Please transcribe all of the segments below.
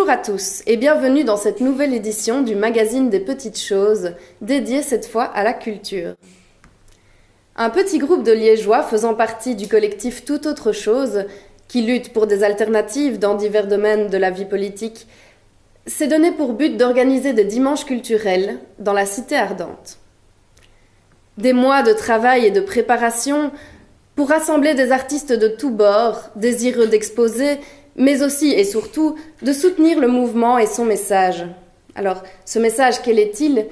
Bonjour à tous et bienvenue dans cette nouvelle édition du magazine des petites choses, dédiée cette fois à la culture. Un petit groupe de Liégeois faisant partie du collectif Tout Autre Chose, qui lutte pour des alternatives dans divers domaines de la vie politique, s'est donné pour but d'organiser des dimanches culturels dans la cité ardente. Des mois de travail et de préparation pour rassembler des artistes de tous bords, désireux d'exposer, mais aussi et surtout de soutenir le mouvement et son message. Alors, ce message, quel est-il ?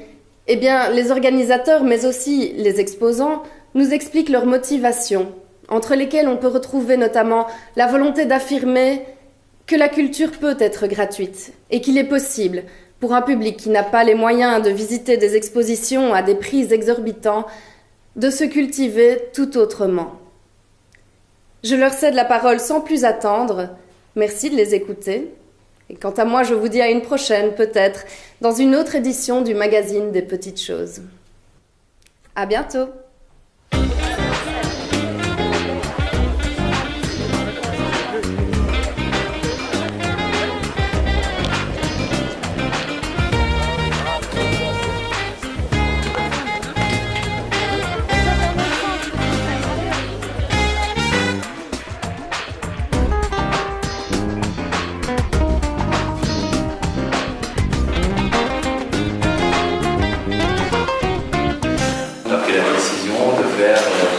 Eh bien, les organisateurs, mais aussi les exposants, nous expliquent leurs motivations, entre lesquelles on peut retrouver notamment la volonté d'affirmer que la culture peut être gratuite et qu'il est possible, pour un public qui n'a pas les moyens de visiter des expositions à des prix exorbitants, de se cultiver tout autrement. Je leur cède la parole sans plus attendre. Merci de les écouter. Et quant à moi, je vous dis à une prochaine, peut-être, dans une autre édition du magazine des petites choses. À bientôt.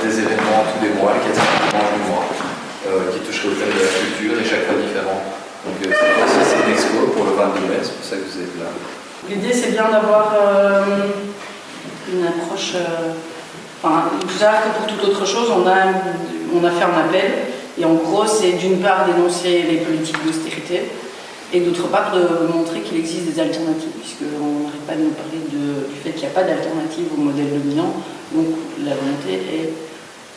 Des événements tous les mois, le quatrième dimanche du mois, qui touchent au thème de la culture et chaque fois différent. Donc cette fois-ci c'est une expo pour le 22 mai, c'est pour ça que vous êtes là. L'idée c'est bien d'avoir une approche, il faut savoir que pour toute autre chose on a fait un appel et en gros c'est d'une part dénoncer les politiques d'austérité et d'autre part de montrer qu'il existe des alternatives, puisqu'on n'arrête pas de nous parler du fait qu'il n'y a pas d'alternative au modèle dominant. Donc la volonté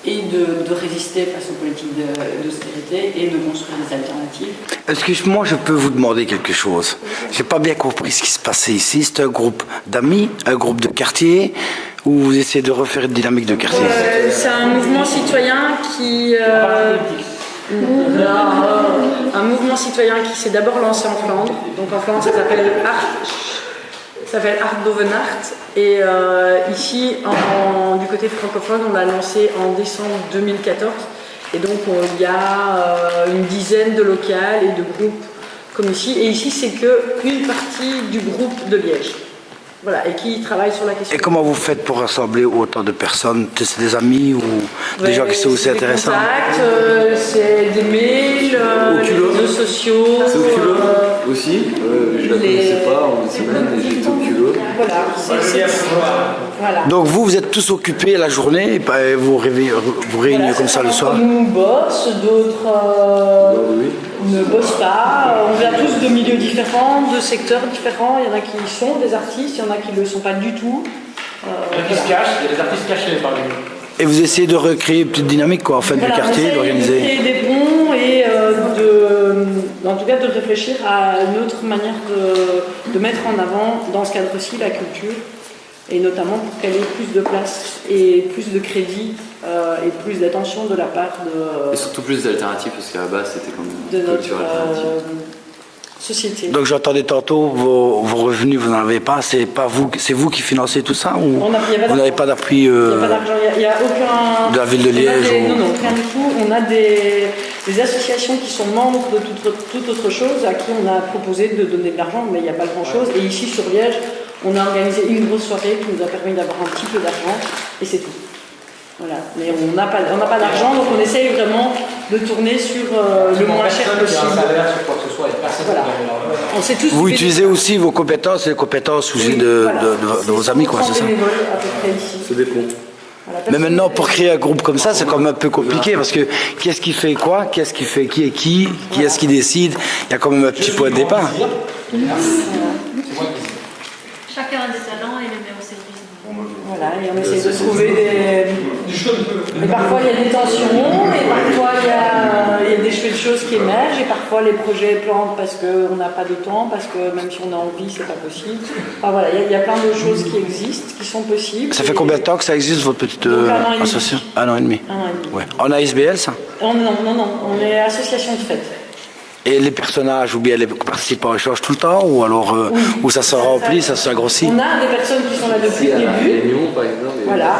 est de résister face aux politiques d'austérité et de construire des alternatives. Excuse-moi, je peux vous demander quelque chose. Je n'ai pas bien compris ce qui se passait ici. C'est un groupe d'amis, un groupe de quartier, où vous essayez de refaire une dynamique de quartier? C'est un mouvement citoyen qui... un mouvement citoyen qui s'est d'abord lancé en Flandre. Donc en Flandre, ça s'appelle Art Bovenart. Et ici, du côté francophone, on l'a lancé en décembre 2014. Et donc il y a une dizaine de locales et de groupes comme ici. Et ici, c'est qu'une partie du groupe de Liège. Voilà, et qui travaille sur la question. Et comment vous faites pour rassembler autant de personnes? C'est des amis ou des gens qui sont aussi intéressants? C'est des mails, des réseaux sociaux. C'est au culot aussi, je la connaissais pas en une semaine et j'étais au culot. Voilà. Donc vous êtes tous occupés la journée et vous réuniez comme ça le soir? Nous bossent, d'autres ne bossent pas. On vient tous de milieux différents, de secteurs différents. Il y en a qui sont des artistes, il y en a qui ne le sont pas du tout. Il y a qui se cachent, il y a des artistes cachés par exemple. Et vous essayez de recréer une petite dynamique quoi, en fait, du quartier, d'organiser? De créer des ponts et en tout cas de réfléchir à une autre manière de mettre en avant dans ce cadre-ci la culture. Et notamment pour qu'elle ait plus de place et plus de crédit et plus d'attention de la part de... Et surtout plus d'alternatives, parce qu'à la base c'était comme de une notre culture alternative. Société. Donc j'entendais tantôt, vos revenus, vous n'en avez pas, c'est vous qui financez tout ça ou vous n'avez pas d'appui Il n'y a pas d'argent, il n'y a aucun... de la ville de Liège Non, rien du tout. On a des associations qui sont membres de toute autre chose, à qui on a proposé de donner de l'argent, mais il n'y a pas grand-chose. Et ici sur Liège, on a organisé une grosse soirée qui nous a permis d'avoir un petit peu d'argent, et c'est tout. Voilà. Mais on n'a pas d'argent, donc on essaye vraiment de tourner sur le moins cher possible. Voilà. Vous utilisez aussi vos compétences et les compétences aussi de vos amis, quoi, c'est ça? À peu près ici. C'est des ponts. Voilà, mais maintenant, pour créer un groupe comme ça, c'est quand même un peu compliqué, parce que qui est-ce qui fait quoi? Qui est-ce qui fait qui est qui? Qui est-ce qui décide? Il y a quand même un petit point de départ. Chacun a des talents et les met au service. Voilà, et on essaie de trouver des... Et parfois il y a des tensions, et parfois il y a des chouettes choses qui émergent, et parfois les projets plantent parce qu'on n'a pas de temps, parce que même si on a envie, c'est pas possible. Enfin voilà, il y a plein de choses qui existent, qui sont possibles. Ça fait combien de temps que ça existe, votre petite association? 1 an et demi. 1 an et demi. Ouais. En ASBL, ça? Non, on est association de fête. Et les personnages ou bien les participants ils changent tout le temps ou alors où ça se remplit, ça s'agrossit? On a des personnes qui sont là depuis le début. Réunion, par exemple. Voilà.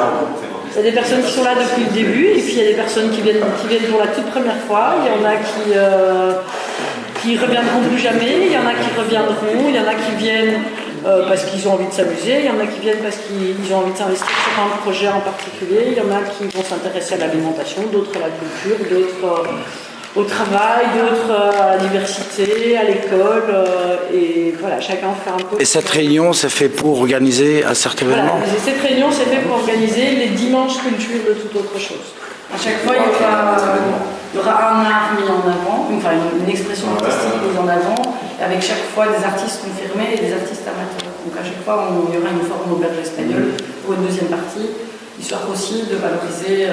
Il y a des personnes qui sont là depuis le début et puis il y a des personnes qui viennent pour la toute première fois. Il y en a qui reviendront plus jamais, il y en a qui reviendront, il y en a qui viennent parce qu'ils ont envie de s'amuser, il y en a qui viennent parce qu'ils ont envie de s'investir sur un projet en particulier, il y en a qui vont s'intéresser à l'alimentation, d'autres à la culture, d'autres au travail, d'autres à la diversité, à l'école, et voilà, chacun fait un peu. Et cette réunion, c'est fait pour organiser un certain événement? Voilà, cette réunion, c'est fait pour organiser les dimanches culture de toute autre chose. À chaque fois, il y aura un art mis en avant, enfin une expression artistique mise en avant, avec chaque fois des artistes confirmés et des artistes amateurs. Donc à chaque fois, il y aura une forme auberge espagnole pour une deuxième partie, histoire aussi de valoriser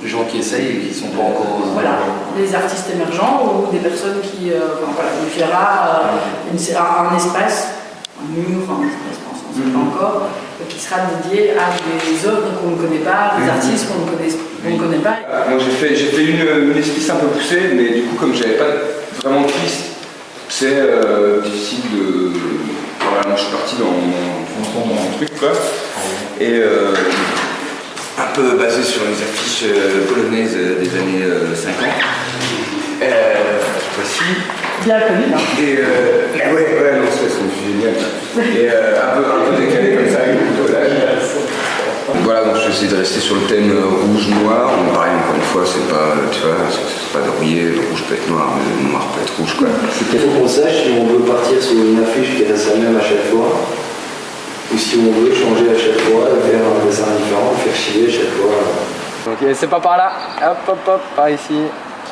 les gens qui essayent et qui ne sont pas encore... voilà, les artistes émergents ou des personnes qui... voilà, donc il y aura un espace, un mur, un espace, on ne sait pas encore, qui sera dédié à des œuvres qu'on ne connaît pas, des artistes qu'on ne connaît pas. Moi j'ai fait une esquisse un peu poussée, mais du coup comme j'avais pas vraiment de piste, c'est difficile de... Voilà, moi je suis parti dans mon truc quoi. Et un peu basé sur les affiches polonaises des années 50. Voici. Bien connu, hein. Et ouais, non, c'est génial. Et un peu décalé comme ça, avec le collage. Voilà, donc je vais essayer de rester sur le thème rouge-noir. Bon, pareil, encore une fois, c'est pas, tu vois, c'est pas de rouiller, le rouge peut être noir, mais le noir peut être rouge, quoi. Il faut qu'on sache si on veut partir sur une affiche qui reste la même à chaque fois, ou si on veut changer à chaque fois, faire un dessin différent, faire chier à chaque fois. Ok, c'est pas par là. Hop, hop, hop, par ici.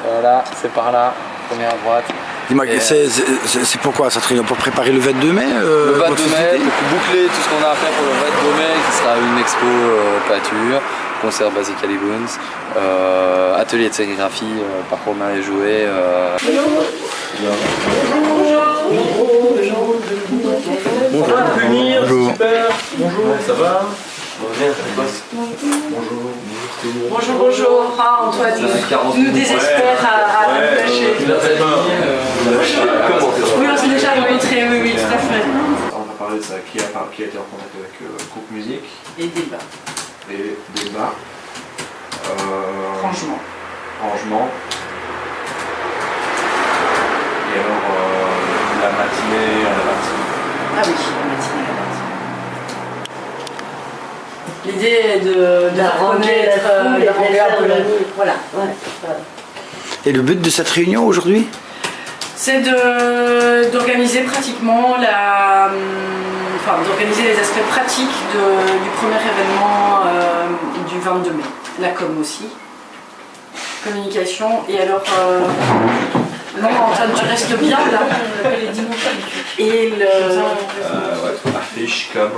Voilà, c'est par là. Première à droite. Dis-moi, c'est pourquoi cette réunion? Pour préparer le 22 mai Le 22 mai, pour boucler tout ce qu'on a à faire pour le 22 mai, qui sera une expo peinture, concert Basic Aliboons, atelier de sérigraphie par Romain et Jouet. Bonjour. Super. Bonjour, ça va? Bonjour, bonjour. Ah, Antoine, nous désespère à nous lâcher. Oui, on s'est déjà rencontrés, oui, tout à fait. On va parler de ça, qui a été en contact avec groupe musique. Et débat. Et débat. Franchement. Rangement. Et alors, la matinée, on a parti. Ah oui, la matinée, la matinée. L'idée est de d'arranger un peu la vie. Voilà. Et le but de cette réunion aujourd'hui? C'est d'organiser pratiquement d'organiser les aspects pratiques du premier événement du 22 mai. La com aussi. Communication. Et alors... non, Antoine, tu restes bien là. Et Affiche, com.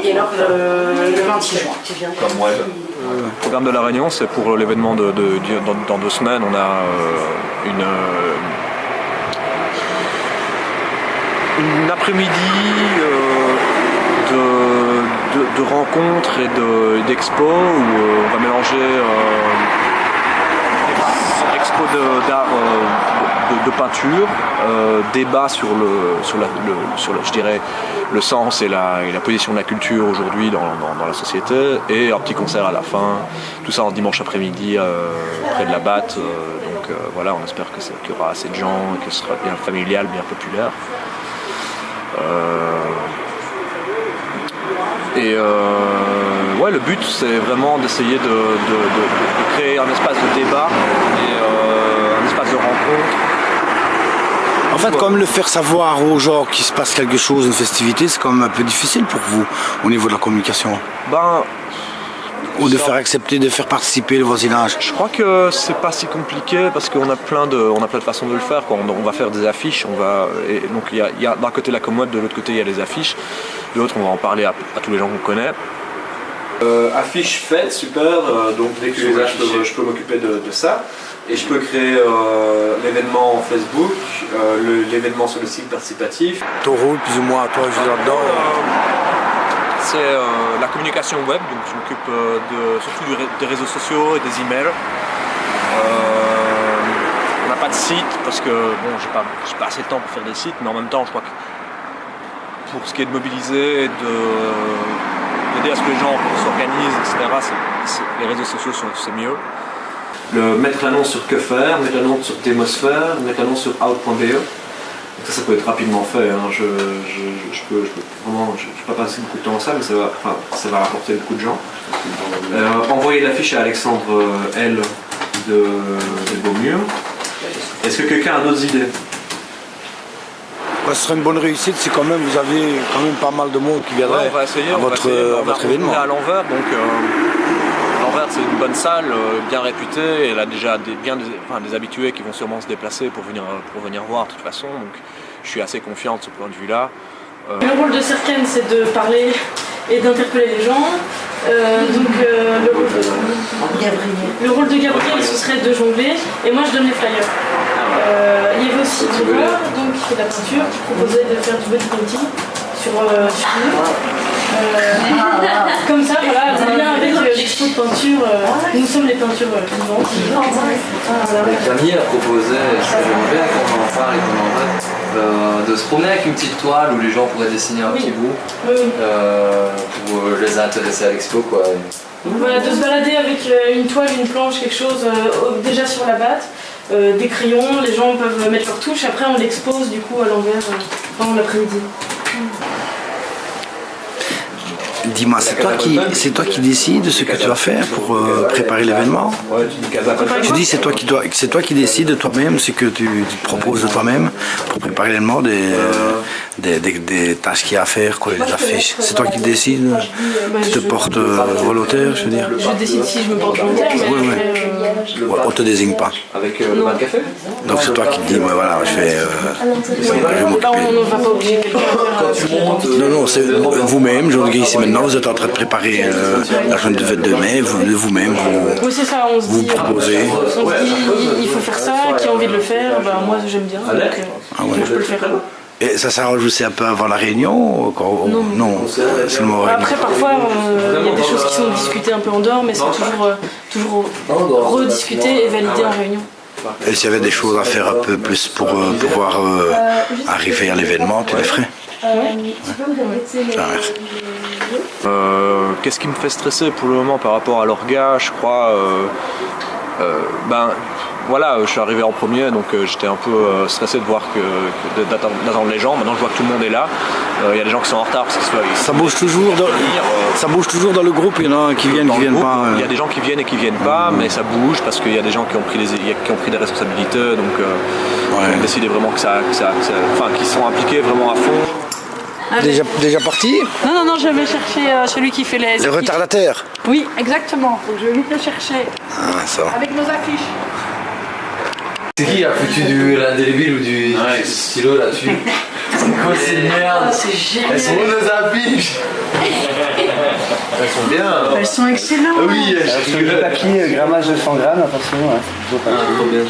Et alors le 26 juin. Comme web. Le programme de la Réunion, c'est pour l'événement dans 2 semaines. On a une après-midi de rencontres et d'expos où on va mélanger expo d'art de peinture, débat sur je dirais, le sens et la position de la culture aujourd'hui dans la société, et un petit concert à la fin, tout ça en dimanche après-midi près de la Batte. Donc voilà, on espère qu'il y aura assez de gens et que ce sera bien familial, bien populaire. Ouais, le but c'est vraiment d'essayer de créer un espace de débat et un espace de rencontre. En fait, comme le faire savoir aux gens qu'il se passe quelque chose, une festivité, c'est quand même un peu difficile pour vous au niveau de la communication. Ou de faire accepter, de faire participer le voisinage. Je crois que c'est pas si compliqué parce qu'on a plein de façons de le faire. On va faire des affiches, donc il y a d'un côté la commode, de l'autre côté il y a les affiches. De l'autre, on va en parler à tous les gens qu'on connaît. Affiche faite, super, donc dès que les as, je peux m'occuper de ça. Et je peux créer l'événement Facebook, l'événement sur le site participatif. Ton rôle, plus ou moins, toi, je veux là-dedans. C'est la communication web, donc je m'occupe surtout des réseaux sociaux et des emails. On a pas de site parce que bon, j'ai pas assez de temps pour faire des sites, mais en même temps, je crois que pour ce qui est de mobiliser, d'aider à ce que les gens s'organisent, etc., les réseaux sociaux c'est mieux. Mettre l'annonce sur Que Faire, mettre l'annonce sur Démosphère, mettre l'annonce sur Out.be. Ça peut être rapidement fait. Hein. Je peux pas passer beaucoup de temps à ça, mais ça va rapporter beaucoup de gens. Envoyer l'affiche à Alexandre L de Beaumur. Est-ce que quelqu'un a d'autres idées? Ce serait une bonne réussite si quand même vous avez quand même pas mal de monde qui viendrait à votre événement. On est à l'Envers, donc l'Envers c'est une bonne salle, bien réputée, elle a déjà des habitués qui vont sûrement se déplacer pour venir voir de toute façon, donc je suis assez confiant de ce point de vue-là. Le rôle de Serkan, c'est de parler et d'interpeller les gens. Le rôle de Gabriel, ce serait de jongler, et moi je donne les flyers. Il y avait aussi Dora, donc qui fait de la peinture, qui proposait de faire du body painting sur nous. Comme ça, voilà, en lien avec l'expo de peinture, nous sommes les peintures vivantes. Camille a proposé, j'aimerais bien qu'on en parle et qu'on en vote, de se promener avec une petite toile où les gens pourraient dessiner un petit bout pour les intéresser à l'expo, quoi. Voilà, de se balader avec une toile, une planche, quelque chose déjà sur la batte, des crayons, les gens peuvent mettre leurs touches, après on l'expose du coup à l'envers pendant l'après-midi. Dis-moi, c'est toi qui décides de ce que tu vas faire pour préparer l'événement? Tu dis c'est toi qui décides de toi-même ce que tu te proposes de toi-même pour préparer l'événement, des tâches qu'il y a à faire, quoi, les affiches. C'est toi qui décides? Tu te portes volontaire, je veux dire? Je décide si je me porte volontaire, mais on te désigne pas. Avec le bar café? Donc c'est toi qui te dis, ouais, voilà, je vais m'occuper. On ne va pas obliger quelqu'un à faire. Non, c'est vous-même, je regarde ici maintenant, vous êtes en train de préparer la journée de mai, vous-même, oui, c'est ça, on se vous dit, proposez. on se dit, il faut faire ça, qui a envie de le faire, ben, moi j'aime bien, donc je peux le faire. Et ça s'arrange aussi un peu avant la réunion? Non, c'est le moment réunion. Après, parfois, il y a des choses qui sont discutées un peu en dehors, mais c'est toujours rediscuté et validé en réunion. Et s'il y avait des choses à faire un peu plus pour pouvoir arriver à l'événement, tu les ferais? Qu'est-ce qui me fait stresser pour le moment par rapport à l'orga? Je crois, voilà, je suis arrivé en premier, donc j'étais un peu stressé de voir d'attendre les gens. Maintenant, je vois que tout le monde est là. Il y a des gens qui sont en retard parce que ça bouge toujours. Ça bouge toujours dans le groupe. Il y en a qui viennent pas. Il y a des gens qui viennent et qui viennent pas, mais ça bouge parce qu'il y a des gens qui ont pris des responsabilités, donc on a décidé vraiment qu'ils sont impliqués vraiment à fond. Déjà parti? Non, je vais chercher celui qui fait les retardataires. Oui, exactement. Donc je vais vite le chercher. Ah, ça. Avec nos affiches. C'est qui a foutu de l'indélébile ou du stylo là-dessus? C'est quoi ces merdes? C'est génial. Elles sont où nos affiches? Elles sont bien. Elles sont excellentes. Oui, Le papier, grammage de 100 grammes, attention. trop bien.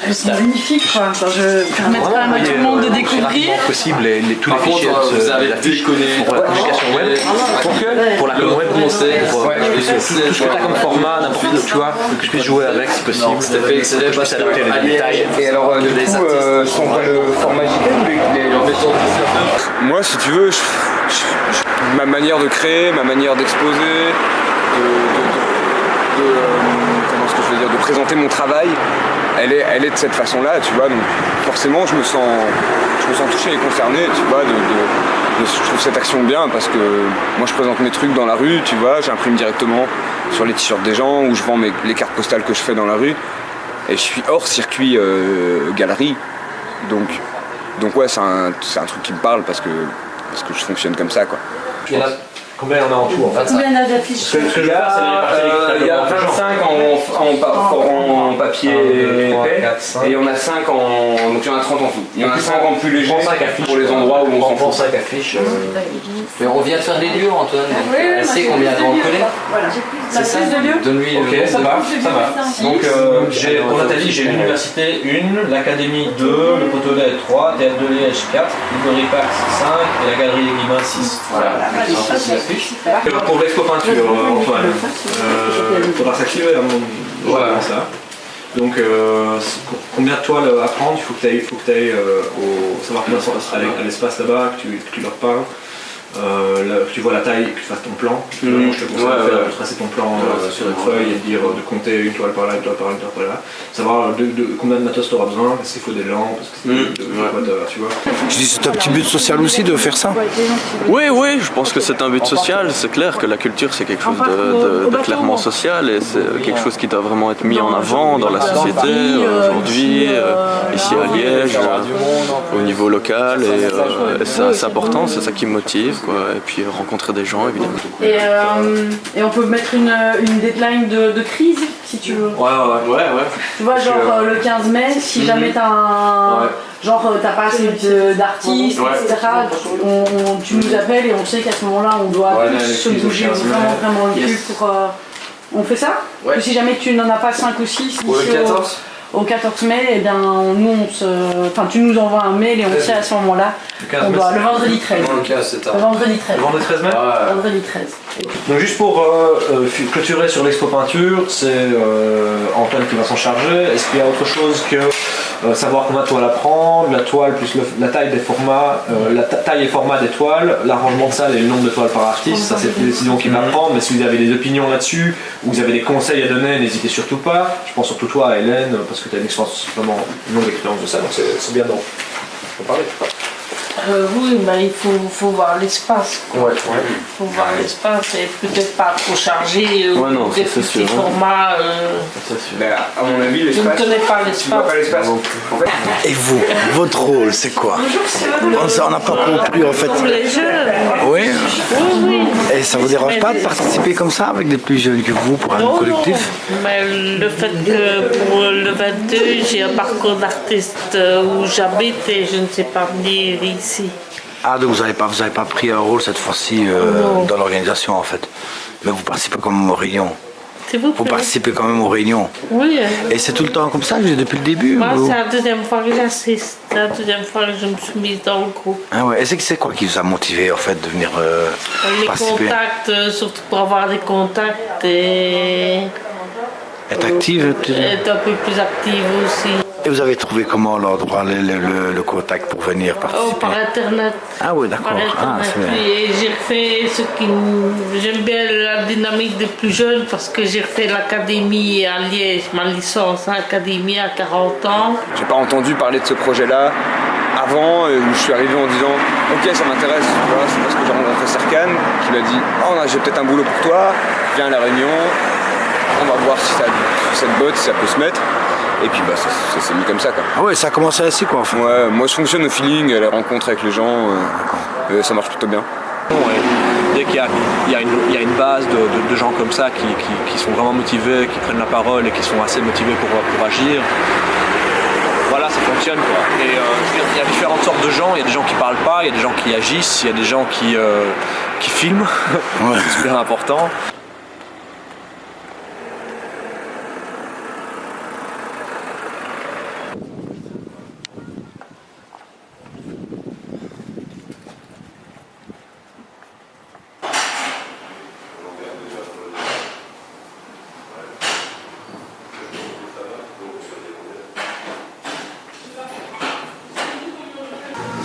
Elles sont magnifiques, quoi. Enfin, je permets quand même à tout le monde de découvrir. Possible, tous les fichiers vous avez déconné pour la communication web. Pour la com web, tout ce que tu as comme format, n'importe quoi, tu vois, que je puisse jouer avec si possible. C'était fait excellent parce que les détails. Et alors, du coup, si on voit le format JPEG, moi, si tu veux, ma manière de créer, ma manière d'exposer, comment est-ce que je veux dire, de présenter mon travail, elle est de cette façon-là, tu vois, donc forcément je me sens touché et concerné, tu vois, je trouve cette action bien parce que moi je présente mes trucs dans la rue, tu vois, j'imprime directement sur les t-shirts des gens ou je vends les cartes postales que je fais dans la rue et je suis hors circuit galerie, donc ouais, c'est un truc qui me parle parce que je fonctionne comme ça, quoi. Combien on a en tout en fait? Combien d'affiches? Il y a 25 en papier épais et il y en a 5 donc il y en a 30 en tout. Il y en a 5 en plus léger pour les endroits où on s'en fout. 5 affiches. Mais on vient de faire des lieux, Antoine. Elle sait combien elle va en coller. C'est ça, Donne-lui. Ok, ça va. Donc, pour Nathalie, j'ai l'université 1, l'académie 2, le Potolet 3, Théâtre de Liège 4, Librairie Pax 5 et la Galerie des Guillemins 6. Voilà. Pour l'expo peinture, Antoine, il faudra s'activer avant ça. Donc combien de toiles à prendre, il faut que tu ailles au savoir combien à l'espace là-bas, que tu leur parles. Que tu vois la taille, que tu fasses ton plan. Je te conseille de tracer ton plan sur une feuille et de dire de compter une toile par là, une toile par là, une toile par là. Savoir combien de matos tu auras besoin, est-ce qu'il faut des lampes, tu vois. Je dis, c'est un petit but social aussi de faire ça. Oui, je pense que c'est un but social. C'est clair que la culture c'est quelque chose de clairement social et c'est quelque chose qui doit vraiment être mis en avant dans la société aujourd'hui, ici à Liège, au niveau local et c'est important, c'est ça qui me motive. Et puis rencontrer des gens évidemment. Et on peut mettre une deadline de crise si tu veux. Ouais. Tu vois, genre le 15 mai, si jamais t'as t'as pas assez d'artistes, etc. Tu nous appelles et on sait qu'à ce moment-là on doit se bouger vraiment le cul pour. On fait ça? Ou si jamais tu n'en as pas 5 ou 6 au 14 mai, eh bien, tu nous envoies un mail et on sait à ce moment-là. Le vendredi 13. Le vendredi 13. Le vendredi 13 mai? Vendredi 13. Donc juste pour clôturer sur l'expo peinture, c'est Antoine qui va s'en charger. Est-ce qu'il y a autre chose que savoir combien de toiles à prendre, la toile plus la taille des formats, la taille et format des toiles, l'arrangement de salle et le nombre de toiles par artiste, ça c'est une décision qu'il va prendre, mais si vous avez des opinions là-dessus, ou vous avez des conseils à donner, n'hésitez surtout pas. Je pense surtout toi Hélène, parce que tu as une longue expérience de ça, donc c'est bien d'en parler. Oui, il faut voir l'espace. Il faut voir l'espace et peut-être pas trop chargé des petits formats. À mon avis, l'espace. Je ne connais pas l'espace. Tu vois pas l'espace. Et vous, votre rôle, c'est quoi? On n'a pas compris en fait. Pour les jeunes. Oui. Oui. Et ça vous dérange pas de participer comme ça avec des plus jeunes que vous pour un collectif? Mais le fait que pour le 22, j'ai un parcours d'artiste où j'habite et je ne sais pas venir ici. Ah, donc vous n'avez pas pris un rôle cette fois-ci dans l'organisation en fait. Mais vous participez quand même aux réunions. Vous participez quand même aux réunions. Oui. Et c'est tout le temps comme ça depuis le début? Moi, c'est la deuxième fois que j'assiste. C'est la deuxième fois que je me suis mise dans le groupe. Ah ouais. Et c'est quoi qui vous a motivé en fait de venir participer? Les contacts, surtout pour avoir des contacts et... Être active? Être un peu plus active aussi. Et vous avez trouvé comment l'endroit, le contact pour venir participer? Par internet. Ah oui, d'accord. Et j'ai refait j'aime bien la dynamique des plus jeunes parce que j'ai refait l'académie à Liège, ma licence à l'académie à 40 ans. J'ai pas entendu parler de ce projet-là avant, où je suis arrivé en disant ok, ça m'intéresse. Voilà, c'est parce que j'ai rencontré Serkan qui m'a dit oh, j'ai peut-être un boulot pour toi, viens à la réunion, on va voir si cette botte, si ça peut se mettre. Et puis ça s'est mis comme ça quoi. Ah ouais, ça a commencé ainsi quoi en fait. Ouais, moi je fonctionne au feeling, les rencontres avec les gens, ça marche plutôt bien. Dès qu'il y a une base de gens comme ça qui sont vraiment motivés, qui prennent la parole et qui sont assez motivés pour agir, voilà, ça fonctionne quoi. Et il y a différentes sortes de gens, il y a des gens qui parlent pas, il y a des gens qui agissent, il y a des gens qui filment, c'est super important.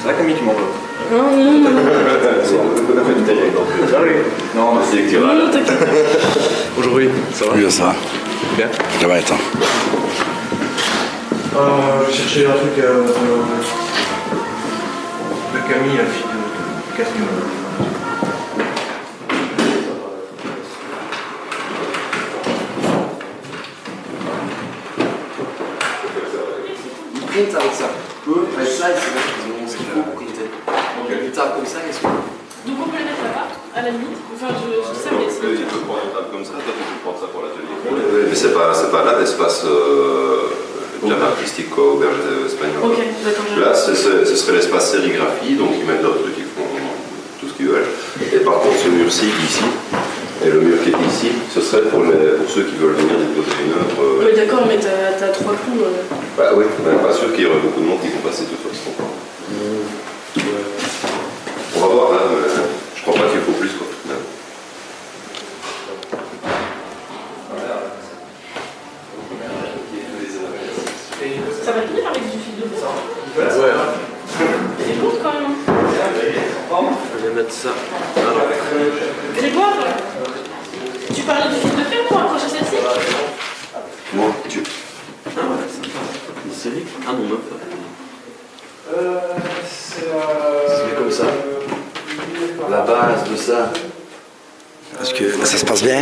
C'est vrai Camille, tu m'en veux. Non, mais c'est électoral. Aujourd'hui, ça va? Oui, ça va. Bien. Ça va, attends. Je cherchais un truc de Camille, la fille de Catherine. Print avec ça. Mais ça, c'est ce qu'il faut printer. Une table comme ça, qu'est-ce que... Donc on peut les mettre là-bas, à la limite. Enfin, je sais, mais c'est... Tu peux prendre une table comme ça, toi tu peux prendre ça pour l'atelier. Oui, mais c'est pas là l'espace artistique auberge espagnole. Ok, d'accord. Là, ce serait l'espace sérigraphie, donc ils mettent d'autres trucs, ils font tout ce qu'ils veulent. Et par contre, ce mur-ci ici, et le mur qui est ici, ce serait pour ceux qui veulent venir déposer une œuvre. Oui, d'accord, mais t'as 3 coups. Bah oui, mais pas sûr qu'il y aurait beaucoup de monde qui vont passer de toute façon. On va voir, hein, je crois pas qu'il faut plus quoi. va tenir avec du fil de bois. Ouais. C'est lourd quand même. Je vais mettre ça. Grégoire, tu parlais du fil de fer pour accrocher celle-ci? Mon Dieu. Ah ouais, sympa. Une série? Ah non, même pas. C'est comme ça. La base de ça. Est-ce que ça se passe bien?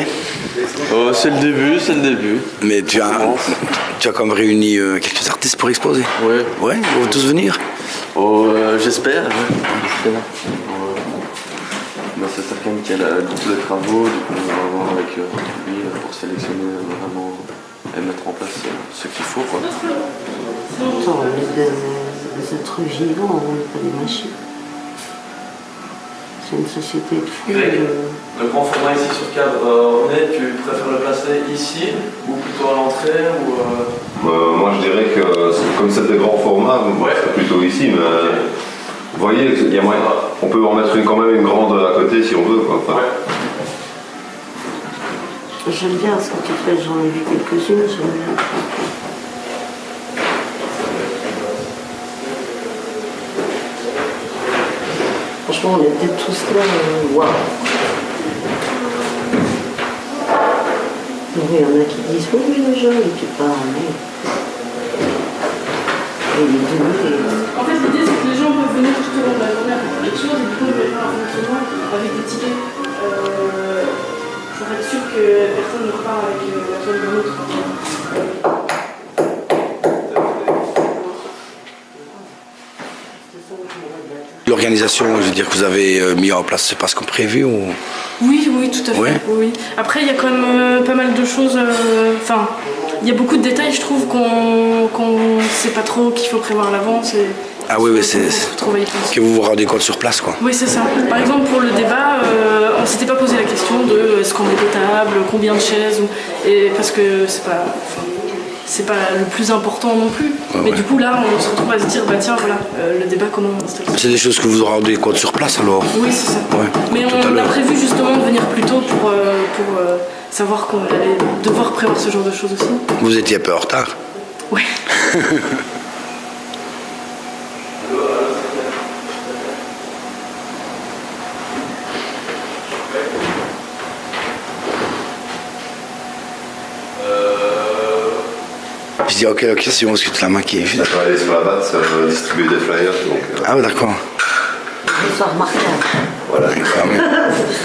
Oh, c'est le début. Mais tu as comme réuni quelques artistes pour exposer? Ouais. Ouais, ils vont tous venir? Oh, j'espère. C'est Serkan qui a tous les travaux, du coup on va voir avec lui pour sélectionner vraiment et mettre en place ce qu'il faut. Quoi. Attends, on est des êtres vivants, on n'est pas des machines. C'est une société de fous. Greg, le grand format ici sur cadre orné, tu préfères le placer ici ou plutôt à l'entrée ou Moi je dirais que comme c'est des grands formats, c'est plutôt ici, mais vous voyez, il y a moyen, on peut en mettre quand même une grande à côté si on veut. Quoi. Enfin, j'aime bien ce que tu fais, j'en ai vu quelques-unes, j'aime bien. Franchement, on était tous là, waouh. Oui, il y en a qui disent oui, déjà, et puis pas, mais. Et les deux, En fait, l'idée, c'est que les gens peuvent venir tout au long de la journée pour quelque chose et du coup, on va faire un fonctionnement avec des tickets pour être sûr que personne ne repart avec la zone d'un autre. L'organisation, je veux dire, que vous avez mis en place, c'est pas ce qu'on prévu ou... Oui, tout à fait. Ouais. Oui. Après, il y a quand même pas mal de choses. Enfin, il y a beaucoup de détails, je trouve, qu'on ne sait pas trop, qu'il faut prévoir à l'avance. Ah oui, c'est que vous vous rendez compte sur place, quoi. Oui, c'est ça. Par exemple, pour le débat, on ne s'était pas posé la question de est-ce qu'on met des tables, combien de chaises, parce que c'est pas le plus important non plus. Mais du coup, là, on se retrouve à se dire, bah tiens, voilà, le débat, comment on installe ça. C'est des choses que vous vous rendez compte sur place, alors? Oui, c'est ça. Ouais, mais on a prévu justement de venir plus tôt pour savoir qu'on allait devoir prévoir ce genre de choses aussi. Vous étiez un peu en retard? Oui. Je dis ok, c'est bon, parce que tu l'as maquillé. on a travaillé sur la batte, distribuer des flyers. Donc, ah oui, d'accord. C'est remarquable. Voilà, parce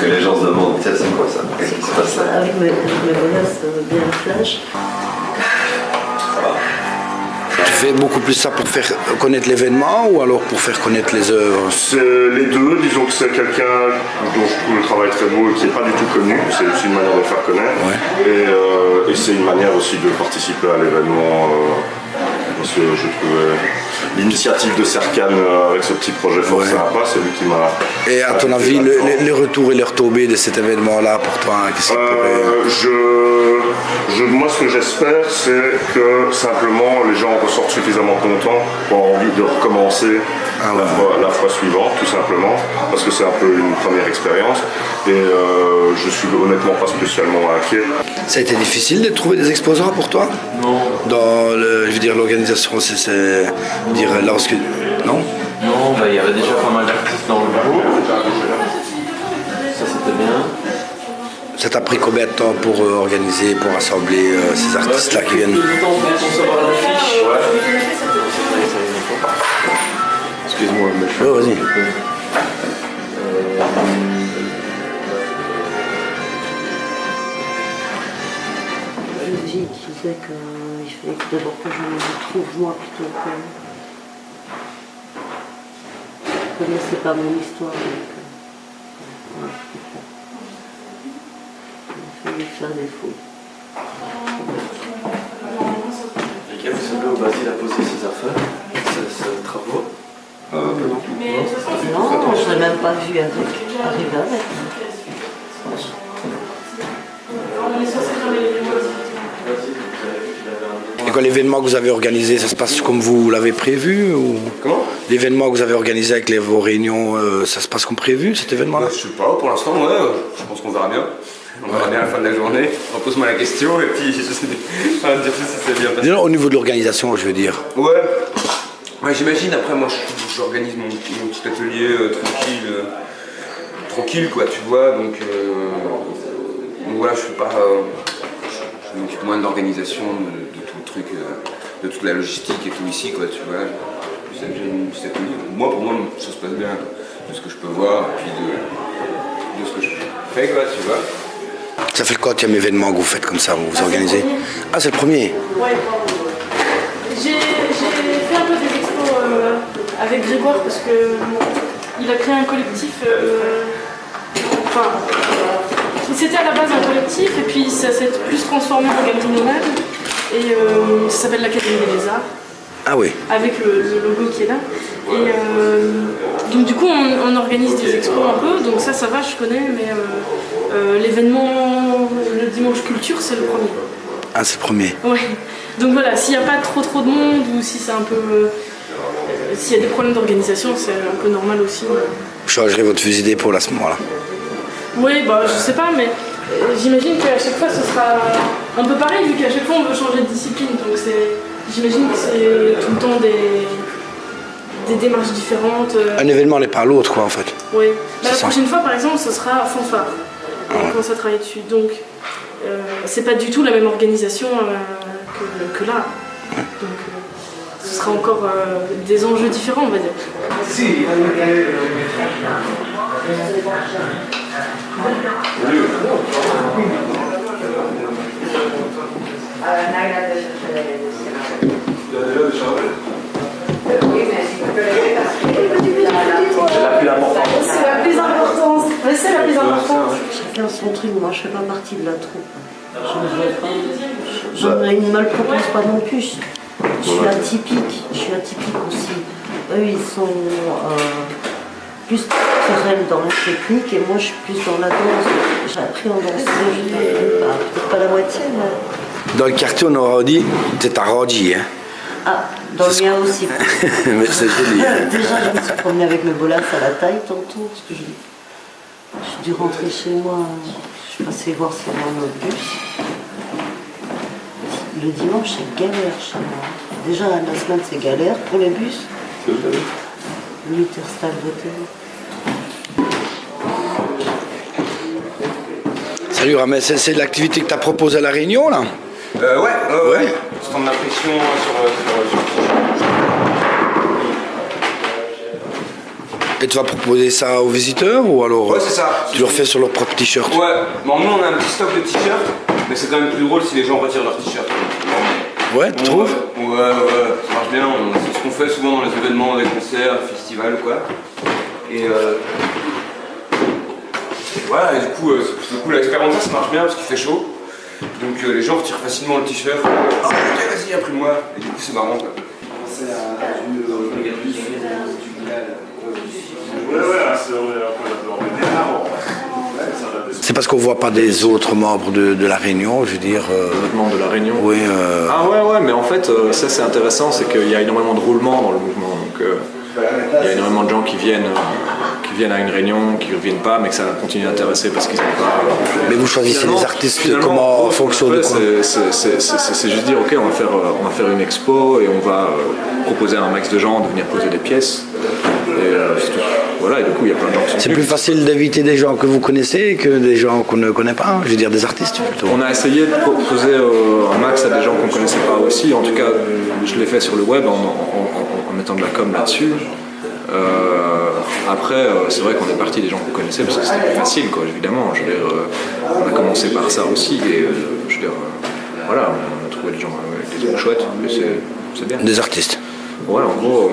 que les gens se demandent, tiens, c'est quoi ça? Qu'est-ce qui se passe là? Avec mes gosses, bien flash. Ça Tu fais beaucoup plus ça pour faire connaître l'événement ou alors pour faire connaître les œuvres? C'est les deux, disons que c'est quelqu'un dont je trouve le travail très beau et qui n'est pas du tout connu, c'est aussi une manière de le faire connaître. Ouais. Et c'est une manière aussi de participer à l'événement. Parce que je trouvais l'initiative de Serkan avec ce petit projet fort sympa, c'est lui qui m'a... Et à ton avis, le retour et le retombée de cet événement-là pour toi, qu'est-ce qu'il pourrait... Moi, ce que j'espère, c'est que simplement les gens ressortent suffisamment contents pour avoir envie de recommencer la fois suivante, tout simplement, parce que c'est un peu une première expérience. Et je suis honnêtement pas spécialement inquiet. Ça a été difficile de trouver des exposants pour toi? Non. Dans l'organisation, c'est dire lorsque... Non? Non, il y avait déjà pas mal d'artistes dans le groupe. Ça c'était bien. Ça t'a pris combien de temps pour organiser, pour rassembler ces artistes-là qui viennent? 2 temps pour concevoir l'affiche. Excuse-moi, mais je suis... vas-y. J'ai disais qu'il fallait que d'abord que je me retrouve moi plutôt que... Je ne connaissais pas mon histoire. Donc, il a fallu faire des faux. Lesquels vous savez où Basile a posé ses affaires, ses travaux? Non, je ne l'ai même pas vu arriver avec. Et quand l'événement que vous avez organisé, ça se passe comme vous l'avez prévu ou... Comment? L'événement que vous avez organisé avec vos réunions, ça se passe comme prévu, cet événement-là? Je sais pas, pour l'instant, je pense qu'on verra bien. On verra bien à la fin de la journée. Repose-moi la question et puis je vais te dire si c'est bien passé. Au niveau de l'organisation, je veux dire. Ouais. J'imagine, après moi j'organise mon petit atelier tranquille quoi, tu vois, donc voilà, je m'occupe moins de l'organisation, de tout le truc, de toute la logistique et tout ici quoi, tu vois. Moi, pour moi, ça se passe bien, quoi, de ce que je peux voir, et puis de ce que je fais, quoi, tu vois. Ça fait quoi, un événement que vous faites comme ça, vous vous organisez? Ah, c'est le premier? Ouais. J'ai fait un peu des expos avec Grégoire parce qu'il a créé un collectif. C'était à la base un collectif et puis ça s'est plus transformé en galerie nomade et ça s'appelle l'Académie des Arts. Ah oui. Avec le logo qui est là. Et donc du coup on organise des expos un peu, donc ça va, je connais, mais l'événement le dimanche culture c'est le premier. Ah, c'est le premier. Ouais. Donc voilà, s'il n'y a pas trop de monde ou si c'est un peu... s'il y a des problèmes d'organisation, c'est un peu normal aussi. Vous changerez votre fusil d'épaule à ce moment-là? Oui, je sais pas, mais j'imagine qu'à chaque fois ce sera un peu pareil, vu qu'à chaque fois on veut changer de discipline. Donc j'imagine que c'est tout le temps des démarches différentes. Un événement n'est pas l'autre, quoi, en fait. Oui. La prochaine fois, par exemple, ce sera fanfare. On commence à travailler dessus. Donc, c'est pas du tout la même organisation que là. Donc, ce sera encore des enjeux différents, on va dire. C'est la plus importante. C'est la plus importante. Chacun son truc, moi je fais pas partie de la troupe. Je ne me le propose pas non plus. Je suis atypique aussi. Eux ils sont plus culturels dans la technique et moi je suis plus dans la danse. J'ai appris en danse, peut-être pas la moitié, mais... Dans le quartier, on aura dit, c'est un radi, hein. Ah, dans le mien aussi. Mais c'est joli. Déjà, je me suis promenée avec le bolas à la taille tantôt, parce que j'ai dû rentrer chez moi. Je suis passée voir si on a un autre bus. Le dimanche, c'est galère chez moi. Déjà, la semaine, c'est galère pour les bus. L'Interstal-Votel. Salut Ramès, c'est l'activité que tu as proposée à La Réunion, là? Ouais. Stand d'impression sur Et tu vas proposer ça aux visiteurs ou alors ouais, c'est ça. Tu leur fais sur leur propre t-shirt? Ouais, bon, nous on a un petit stock de t-shirts, mais c'est quand même plus drôle si les gens retirent leurs t-shirts. Ouais, tu trouves? Ouais, ça marche bien. C'est ce qu'on fait souvent dans les événements, les concerts, les festivals ou quoi. Et voilà, et du coup, l'expérience ça marche bien parce qu'il fait chaud. Donc les gens retirent facilement le t-shirt. Ah, vas-y, après-moi. Et du coup, c'est marrant quoi. C'est parce qu'on voit pas des autres membres de La Réunion, je veux dire. D'autres membres de La Réunion. Oui. Ah ouais, mais en fait, ça c'est intéressant, c'est qu'il y a énormément de roulement dans le mouvement. Donc il y a énormément de gens qui viennent à une réunion, qui ne reviennent pas, mais que ça continue d'intéresser parce qu'ils n'ont pas. Mais vous choisissez les artistes, comment fonctionne? C'est juste dire, ok, on va faire une expo et on va proposer à un max de gens de venir poser des pièces. Et c'est tout. Voilà, et du coup, il y a plein de gens qui sont C'est plus facile d'inviter des gens que vous connaissez que des gens qu'on ne connaît pas, je veux dire des artistes plutôt. On a essayé de proposer un max à des gens qu'on ne connaissait pas aussi. En tout cas, je l'ai fait sur le web en mettant de la com là-dessus. Après, c'est vrai qu'on est parti des gens qu'on connaissait parce que c'était plus facile, quoi, évidemment. Je veux dire, on a commencé par ça aussi et je veux dire, voilà, on a trouvé des gens avec des trucs chouettes, mais c'est bien. Des artistes. Ouais, en gros,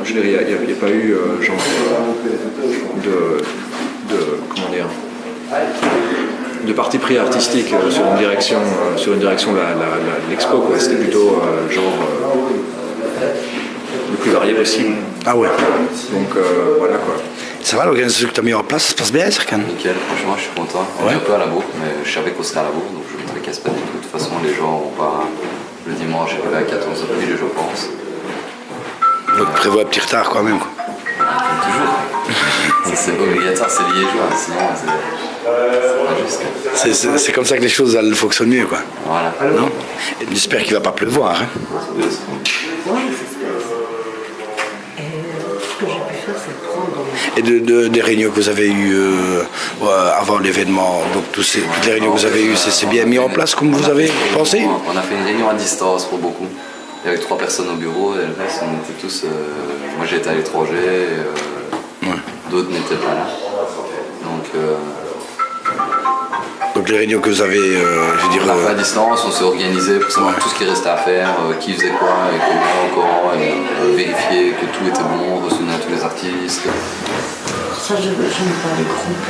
je veux dire, il n'y a pas eu genre comment dire, de parti pris artistique sur une direction l'expo, quoi. C'était plutôt le plus varié possible. Ah ouais. Donc voilà quoi. Ça va, l'organisation que tu as mis en place, ça se passe bien, Serkan? Nickel, franchement je suis content. On est un peu à la bourre, mais je savais qu'on serait à la bourre, donc je ne me casse pas du tout. De toute façon, les gens vont pas le dimanche arriver à 14h pile, je pense. Donc prévois un petit retard quand même, quoi. Toujours. C'est obligatoire, c'est liégeois, sinon c'est... C'est comme ça que les choses elles fonctionnent mieux, quoi. Voilà. Non? Et j'espère qu'il va pas pleuvoir. Hein. Et des réunions que vous avez eues avant l'événement, donc toutes les réunions que vous avez eues, c'est bien mis en place comme vous avez pensé? On a fait une réunion à distance pour beaucoup. Il y avait 3 personnes au bureau et le reste on était tous... moi j'étais à l'étranger, d'autres n'étaient pas là. Donc les réunions que vous avez, je veux dire... On a fait à distance, on s'est organisé pour savoir tout ce qui restait à faire, qui faisait quoi et comment encore, et vérifier que tout était bon, ressouvenir tous les artistes. Ça, j'aime pas les groupes,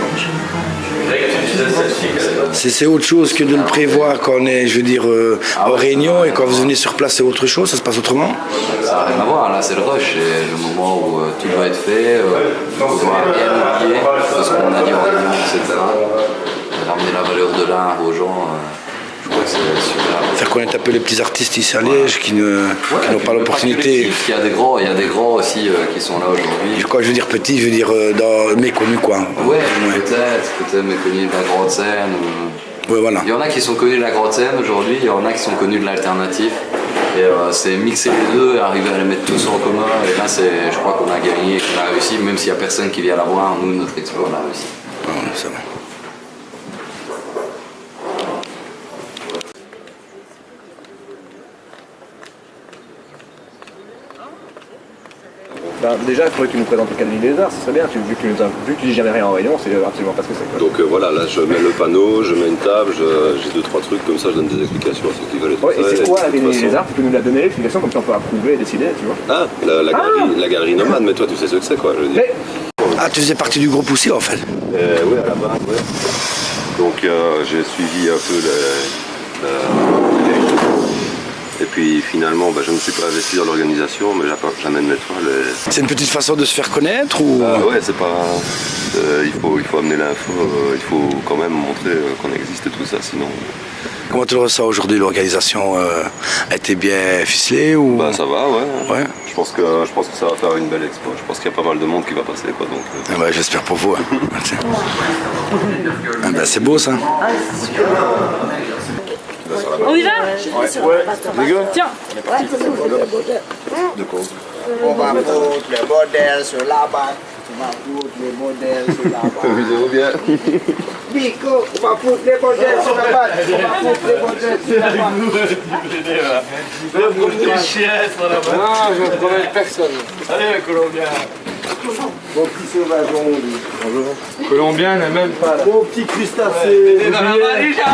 C'est autre chose que de le prévoir quand on est, je veux dire, en réunion, et quand vous venez sur place c'est autre chose, ça se passe autrement? Ça n'a rien à voir, là c'est le rush, c'est le moment où tout doit être fait, on doit bien oublier ce qu'on a dit en réunion, etc. Ramener la valeur de l'art aux gens, je crois que c'est super. Faire connaître un peu les petits artistes ici à Liège qui n'ont pas l'opportunité. Il y a des grands aussi qui sont là aujourd'hui. Quand je veux dire petit, je veux dire méconnus quoi. Ouais, peut-être méconnus de la grande scène. Ouais, voilà. Il y en a qui sont connus de la grande scène aujourd'hui, il y en a qui sont connus de l'alternatif. Et c'est mixer les deux et arriver à les mettre tous en commun. Et là, je crois qu'on a gagné, qu'on a réussi, même s'il n'y a personne qui vient la voir, nous, notre expo, on a réussi. Ouais, c'est bon. Déjà, il faudrait que tu nous présentes l'Académie des Arts, ce serait bien. Vu que tu dis jamais rien en réunion, c'est absolument pas ce que c'est. Donc voilà, là je mets le panneau, je mets une table, j'ai 2-3 trucs, comme ça je donne des explications à ceux qui veulent être. Et c'est quoi l'Académie des Arts? Tu peux nous la donner l'explication, comme ça on peut approuver et décider, tu vois. Ah, la galerie nomade, mais toi tu sais ce que c'est quoi, je veux dire. Ah, tu faisais partie du groupe aussi en fait? Oui, à la base, ouais. Donc j'ai suivi un peu et puis finalement, je ne me suis pas investi dans l'organisation, mais j'amène mes toiles. C'est une petite façon de se faire connaître ou... Ouais, c'est pas... il faut amener l'info, il faut quand même montrer qu'on existe et tout ça, sinon... Comment tu le ressens aujourd'hui? L'organisation a été bien ficelée ou... Ça va, ouais. Je pense que ça va faire une belle expo. Je pense qu'il y a pas mal de monde qui va passer, quoi, donc... j'espère pour vous. Hein. C'est beau ça. On y va? Tiens. On va foutre les modèles sur la base. On va foutre les modèles sur la base. Amusez-vous bien. Nico, on va foutre les modèles sur la base. On va foutre les modèles sur la base. Non, je ne promets personne. Allez, Colombien. Mon petit sauvageon, lui. Bonjour. Colombien n'est même pas là. Mon petit crustacé. T'es dans la valise, hein.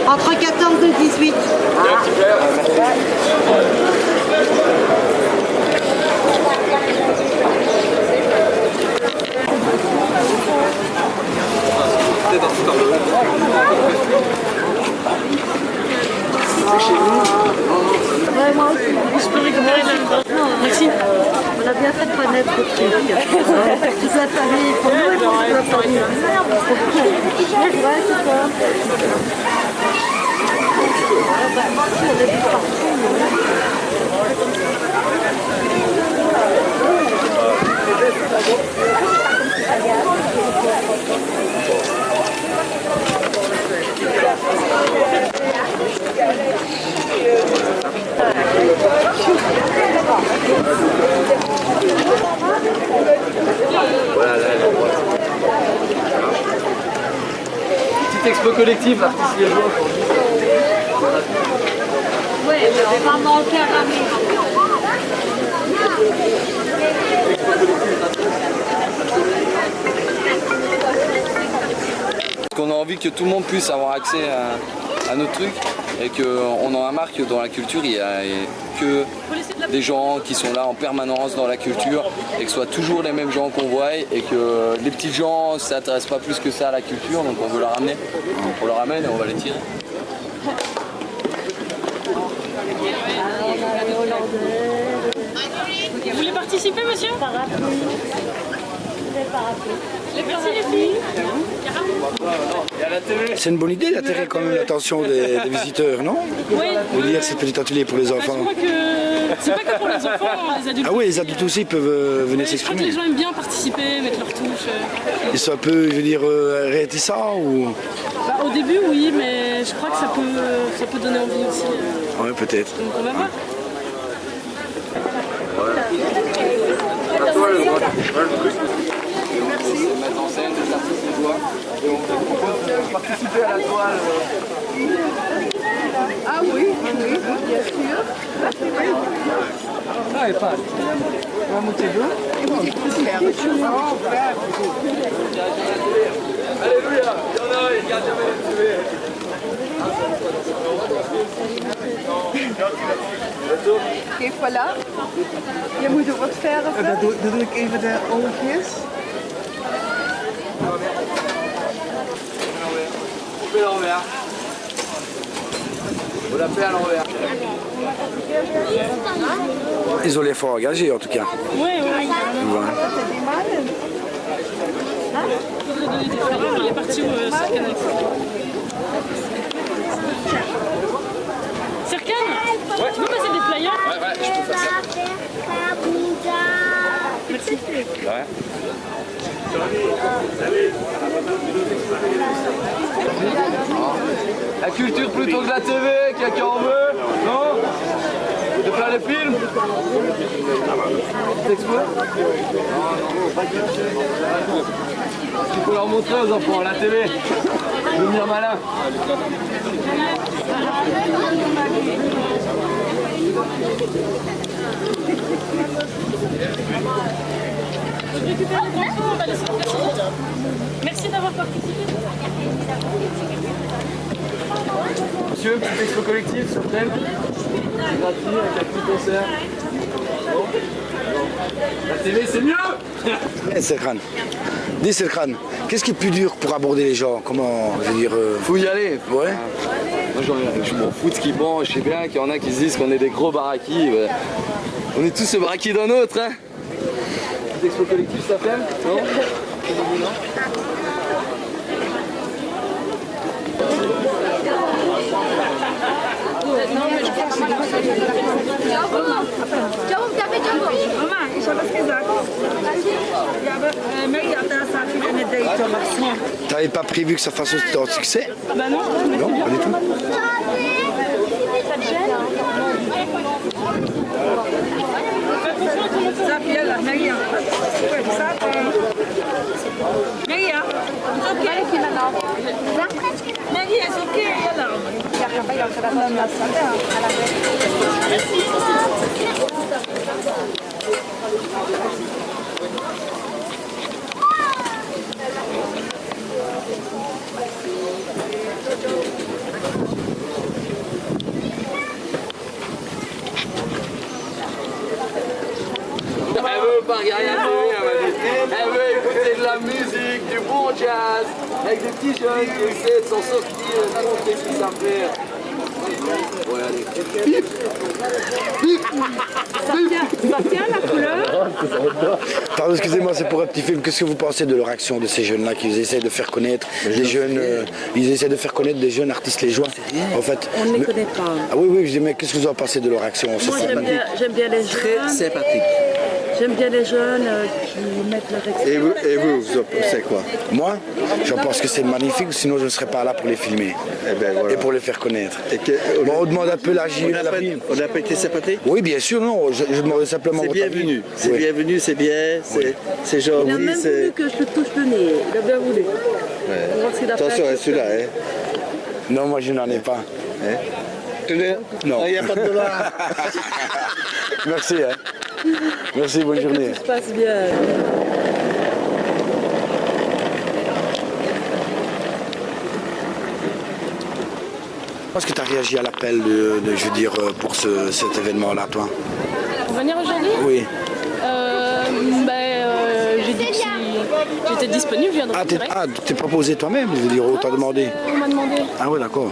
Entre 14 et 18. Vraiment, je peux récupérer là-dedans. Merci. On a bien fait de connaître le truc. Toute la famille, pour nous et pour toute la famille. Ouais, c'est ça. On est partout. Voilà, là, elle est droite. Petite expo collective, l'artiste liégeois aujourd'hui. Oui, mais on va manquer à la maison. On a envie que tout le monde puisse avoir accès à nos trucs et qu'on en a marre que dans la culture il y a que des gens qui sont là en permanence dans la culture et que ce soit toujours les mêmes gens qu'on voit et que les petits gens ne s'intéressent pas plus que ça à la culture, donc on veut leur ramener. On leur ramène et on va les tirer. Vous voulez participer, monsieur? Les petits, les filles. C'est une bonne idée d'attirer quand même l'attention des visiteurs, non? Oui. Vous dire ce petit atelier pour les enfants. Je crois que c'est pas que pour les enfants, les adultes. Ah oui, les adultes aussi peuvent venir Je crois que s'exprimer. les gens aiment bien participer, mettre leur touche. Ils sont un peu, je veux dire, réticents ou... Bah, au début, oui, mais je crois que ça peut donner envie aussi. Ouais, peut-être. Donc on va voir. Merci. Mettre en scène des artistes de bois. Et on te propose de participer à la toile. Ah oui, bien sûr. Ah, et pas. On va monter deux. Alléluia. Il y en a, il y a jamais tué. Geef voilà. Je moet er wat verven. Dan doe ik even de oogjes. On fait l'envers. On l'a fait à l'envers. Ils ont les forts engagés en tout cas. Oui, oui. Voilà. Il est parti au Sercane. Sercane? Ouais. Tu peux passer des flyers? Ouais, je peux faire ça. Merci. Ouais. La culture plutôt que la TV, quelqu'un en veut? Non? De faire les films? T'expo? Tu peux leur montrer aux enfants, la TV. Devenir malin. Je récupère les enfants, on va laisser le cachet. Merci d'avoir participé. Monsieur, petite expo collective sur thème. Gratuit avec un petit concert. Bon. La TV c'est mieux. Sercane. Dis Sercane, qu'est-ce qui est plus dur pour aborder les gens? Comment, je veux dire... Faut y aller. Ouais. Moi je m'en fous de ce qu'ils pensent, je sais bien qu'il y en a qui se disent qu'on est des gros baraquis. Ouais. On est tous baraquis d'un autre, hein. Petite expo collective ça fait? Non? Non, mais je crois que c'est Mama, ich habe es gesagt. T'avais pas prévu que ça fasse autant de succès? Bah non. Non, pas du tout. Sag يلا مريم. مريم. اوكي. مريم اوكي يلا. Elle veut pas rien faire, elle veut écouter de la musique, du bon jazz, avec des petits jeunes qui essaient de s'en sortir, de montrer ce qu'ils savent faire. Ouais, allez. Ça tient la couleur. Pardon, excusez-moi, c'est pour un petit film. Qu'est-ce que vous pensez de leur action, de ces jeunes-là qui essaient de faire connaître des jeunes, ils essaient de faire connaître des jeunes artistes liégeois. En fait, On ne les connaît pas. Ah oui, oui, je dis, mais qu'est-ce que vous en pensez de leur action? Moi j'aime bien les jeunes. Très sympathique. J'aime bien les jeunes qui mettent leur expérience. Et vous en pensez quoi? Moi, j'en pense que c'est magnifique, sinon je ne serais pas là pour les filmer et pour les faire connaître. Bon, on demande un peu la vie. On n'a pas été sympathique? Oui, bien sûr, non, je demande simplement C'est votre avis. bienvenu, c'est Oui. bienvenu, c'est bien, c'est gentil. Il a même voulu que je touche le nez. Il a bien voulu. Ouais. On va voir ce qu'il a fait. Attention à celui-là, hein. Non, moi je n'en ai pas. Non. Il n'y a pas de dollar. Merci, hein. Merci, bonne journée. Tout se passe bien. Est-ce que tu as réagi à l'appel je veux dire, pour cet événement-là, toi? Pour venir aujourd'hui? Oui. J'ai dit que si j'étais disponible, je viendrais. T'es proposé toi-même, je veux dire, on t'a demandé. On m'a demandé. Ah ouais, d'accord.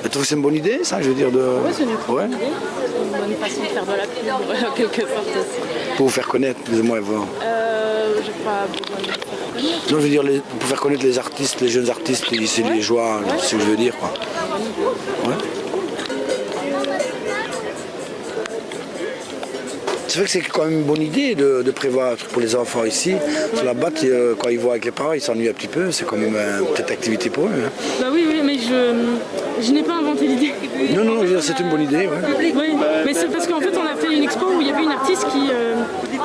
Tu trouves que c'est une bonne idée, ça, je veux dire, de... Oui, c'est une bonne Ouais. idée. C'est une bonne façon de faire de la pub, en quelque sorte aussi. Pour vous faire connaître, plus ou moins. J'ai pas besoin de me faire connaître. Non, je veux dire, pour faire connaître les artistes, les jeunes artistes ici, les joies, c'est ce que je veux dire, quoi. Ouais. C'est vrai que c'est quand même une bonne idée de prévoir un truc pour les enfants ici. Sur la batte, quand ils voient avec les parents, ils s'ennuient un petit peu. C'est quand même une petite activité pour eux. Hein. Bah oui, mais je n'ai pas inventé l'idée. Non, je veux dire, c'est une bonne idée. Ouais. Oui, mais c'est parce qu'en fait, on a fait une expo où il y avait une artiste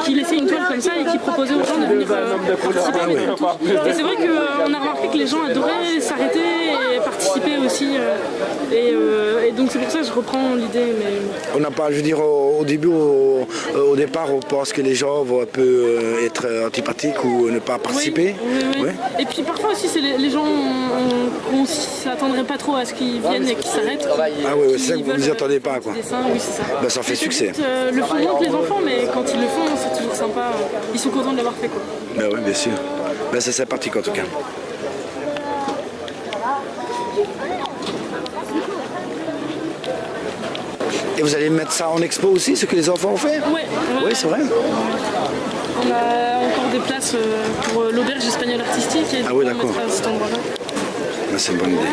qui laissait une toile comme ça et qui proposait aux gens de venir participer. Et c'est vrai qu'on a remarqué que les gens adoraient s'arrêter et participer aussi. Et donc c'est pour ça que je reprends l'idée. Mais... On n'a pas, je veux dire, au début, au départ, on pense que les gens vont un peu être antipathiques ou ne pas participer. Oui. Ouais. Et puis parfois aussi, c'est les gens, on ne s'attendrait pas trop à ce qu'ils viennent et qu'ils s'arrêtent. Ah oui, c'est ça que vous ne vous y attendez pas, quoi. Dessins, oui, c'est ça. Ben, ça fait succès. Le font moins que les enfants, mais quand ils le font, c'est toujours sympa. Ils sont contents de l'avoir fait, quoi. Ben oui, bien sûr. Ben, c'est sympathique en tout cas. Et vous allez mettre ça en expo aussi, ce que les enfants ont fait? Oui, c'est vrai. On a encore des places pour l'auberge espagnole artistique et oui, d'accord. on mettra à cet endroit-là. Ben, c'est une bonne idée.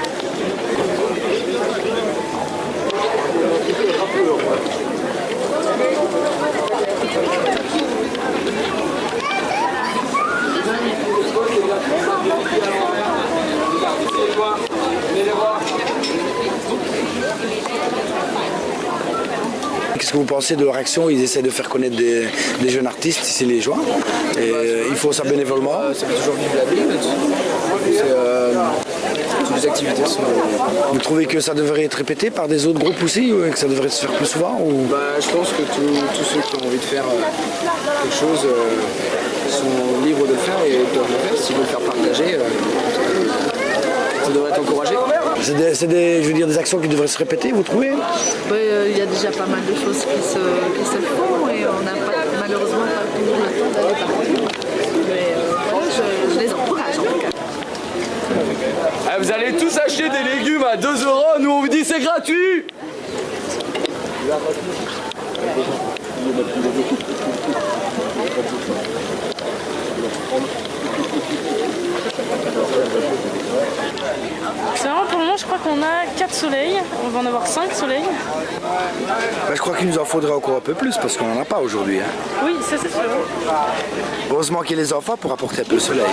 Qu'est-ce que vous pensez de leur action? Ils essaient de faire connaître des jeunes artistes ici les Joies. Et ils font ça bénévolement. Ça fait toujours vivre la ville. Toutes les activités sont... Vous trouvez que ça devrait être répété par des autres groupes aussi, ou que ça devrait se faire plus souvent ou... Je pense que tous ceux qui ont envie de faire quelque chose sont libres de le faire et doivent le faire. S'ils veulent le faire partager, ça devrait être encouragé. C'est des actions qui devraient se répéter, vous trouvez? Il y a déjà pas mal de choses qui se font et on n'a malheureusement pas toujours le temps d'aller partout. Mais je les encourage en tout cas. Vous allez tous acheter des légumes à 2 €, nous on vous dit c'est gratuit. C'est vraiment pour le moment, je crois qu'on a 4 soleils, on va en avoir 5 soleils. Je crois qu'il nous en faudrait encore un peu plus parce qu'on n'en a pas aujourd'hui. Hein. Oui, ça c'est sûr. Heureusement qu'il y a les enfants pour apporter un peu de soleil.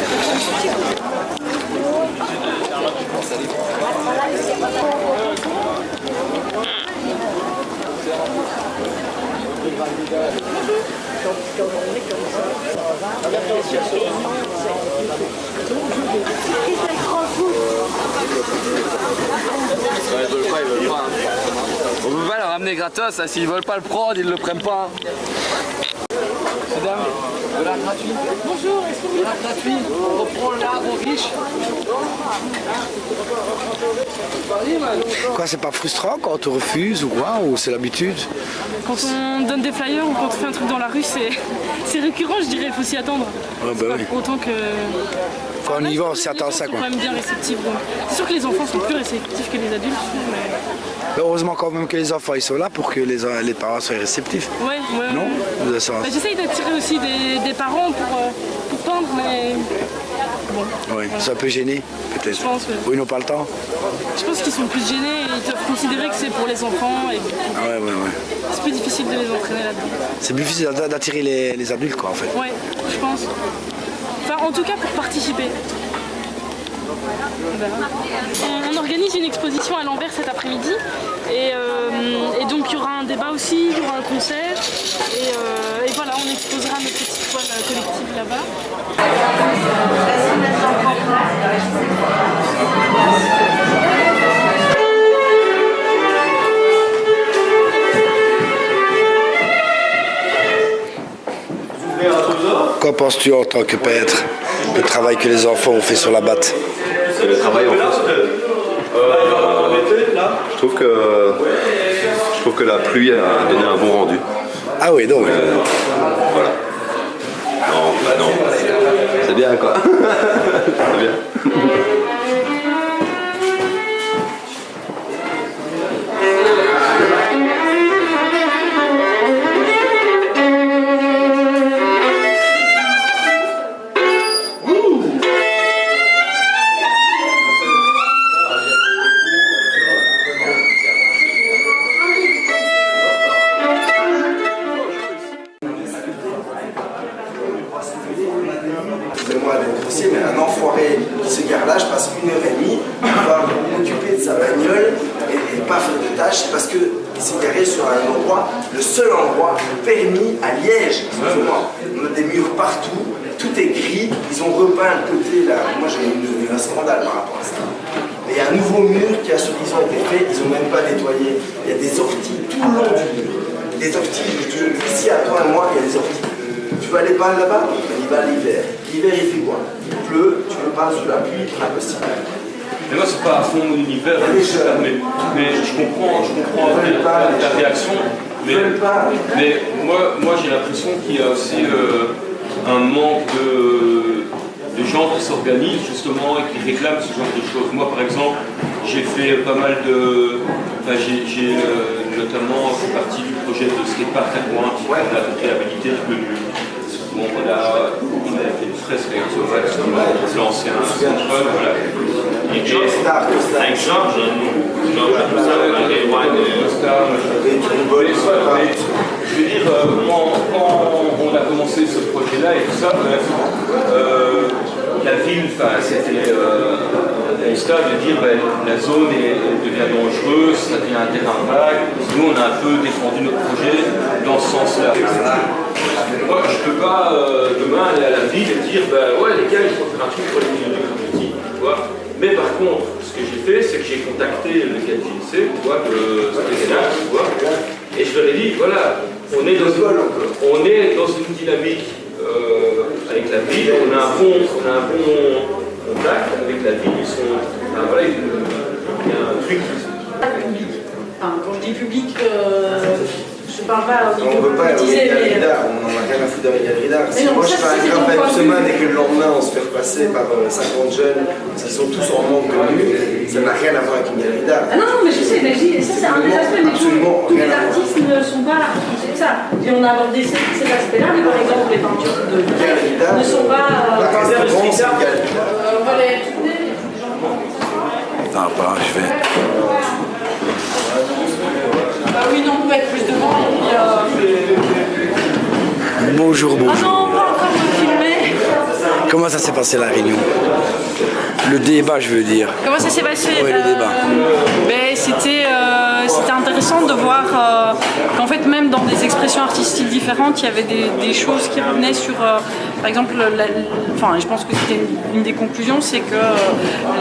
Ils veulent pas. On peut pas leur ramener gratos, s'ils veulent pas le prendre, ils le prennent pas. Mesdames, de l'art gratuit. Bonjour, est-ce que vous... De l'art gratuit, on reprend l'arbre riche. Quoi, c'est pas frustrant quand on refuse ou quoi, ou c'est l'habitude? Quand on donne des flyers ou quand on fait un truc dans la rue, c'est récurrent, je dirais, il faut s'y attendre. Ouais, bah oui. Autant que... Quand on y va, on s'y attend à ça, quoi. Quand même bien réceptifs. C'est sûr que les enfants sont plus réceptifs que les adultes, mais... Heureusement quand même que les enfants ils sont là pour que les parents soient réceptifs. Ouais. Non, j'essaye d'attirer aussi des parents pour peindre, mais... Bon. Oui, c'est un peu gêné, peut-être. Je pense, Ou ils n'ont pas le temps. Je pense qu'ils sont plus gênés et ils doivent considérer que c'est pour les enfants. Et... Ouais. C'est plus difficile de les entraîner là-dedans. C'est plus difficile d'attirer les adultes, quoi, en fait. Ouais, je pense. Enfin, en tout cas, pour participer. On organise une exposition à l'Anvers cet après-midi et donc il y aura un débat aussi, il y aura un concert et voilà, on exposera nos petites toiles collectives là-bas. Qu'en penses-tu en tant que peintre, le travail que les enfants ont fait sur la batte? C'est le travail en fait. Je trouve que la pluie a donné un bon rendu. Ah oui, donc. Voilà. Non. C'est bien quoi. C'est bien. être grossier, mais un enfoiré qui se gare là, je passe 1h30 pour pouvoir m'occuper de sa bagnole et pas faire de tâches parce qu'il s'est garé sur un endroit, le seul endroit permis à Liège. Excusez-moi. On a des murs partout, tout est gris, ils ont repeint le côté là. Moi j'ai eu un scandale par rapport à ça. Et il y a un nouveau mur qui a soi-disant été fait, ils n'ont même pas nettoyé. Il y a des orties tout le long du mur. Des orties, ici à toi et moi, il y a des orties. Tu vas aller peindre là-bas? Il va l'hiver. L'hiver il fait quoi? Il pleut, tu veux peindre sous la pluie, impossible. Mais moi c'est pas à fond l'univers, mais je comprends ta réaction. Mais moi j'ai l'impression qu'il y a aussi un manque de gens qui s'organisent justement et qui réclament ce genre de choses. Moi par exemple, j'ai fait pas mal de... Enfin, j'ai notamment fait partie du projet de skatepark à Coin, qui est la réhabilité du menu. Bon, on a fait une fresque avec Sovac sur l'ancien centre, voilà. Et avec Georges, je veux dire, quand on a commencé ce projet-là et tout ça, la ville, c'était un constat de dire la zone devient dangereuse, ça devient un terrain vague. Nous, on a un peu défendu notre projet dans ce sens-là. Moi, je ne peux pas demain aller à la ville et dire ouais, les gars, il faut faire un truc pour les milieux du graffiti. Mais par contre, ce que j'ai fait, c'est que j'ai contacté le KJC, et je leur ai dit voilà, on est dans une dynamique avec la ville, on a un bon contact avec la ville, voilà, il y a un truc. Quand je dis public, je parle pas au niveau on ne veut pas politisé, mais... on n'en a rien à foutre avec Garidar. Si moi je fais un grappin une semaine et que le lendemain on se fait repasser par 50 jeunes, parce qu'ils sont tous en manque de vue, ça n'a rien à voir avec une Garidar. Ah non, mais je sais, mais ça c'est un des aspects, mais tous les artistes ne sont pas c'est ça. Et on a abordé cet aspect-là, mais par exemple les peintures de ne sont pas... on va les tourner. Ah bah je vais... Oui, non, on peut être plus devant. Bonjour. Ah non, pas encore me filmer. Comment ça s'est passé la réunion? Le débat, je veux dire. Comment ça s'est passé? Oui, le débat. C'était intéressant de voir qu'en fait, même dans des expressions artistiques différentes, il y avait des choses qui revenaient sur, par exemple, je pense que c'était une des conclusions, c'est que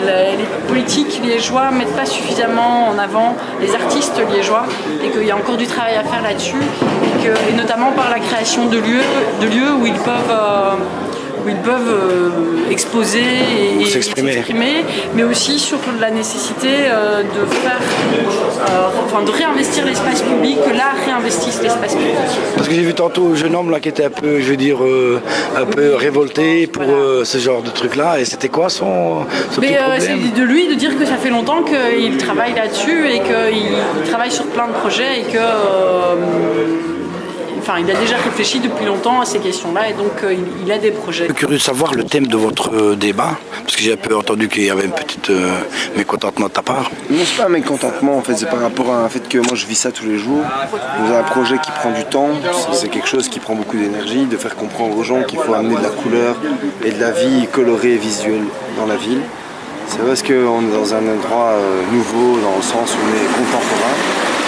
les politiques liégeois ne mettent pas suffisamment en avant les artistes liégeois et qu'il y a encore du travail à faire là-dessus, et notamment par la création de lieux où ils peuvent exposer et s'exprimer, mais aussi sur la nécessité de réinvestir l'espace public, que l'art réinvestisse l'espace public. Parce que j'ai vu tantôt un jeune homme là qui était un peu, je veux dire, un peu révolté pour ce genre de truc-là, et c'était quoi son petit problème? C'est de lui de dire que ça fait longtemps qu'il travaille là-dessus et qu'il travaille sur plein de projets et que... il a déjà réfléchi depuis longtemps à ces questions-là et donc il a des projets. Je suis curieux de savoir le thème de votre débat, parce que j'ai un peu entendu qu'il y avait une petite mécontentement de ta part. Non, c'est pas un mécontentement en fait, c'est par rapport à un fait que moi je vis ça tous les jours. Vous avez un projet qui prend du temps, c'est quelque chose qui prend beaucoup d'énergie, de faire comprendre aux gens qu'il faut amener de la couleur et de la vie colorée et visuelle dans la ville. C'est parce qu'on est dans un endroit nouveau, dans le sens où on est contemporain.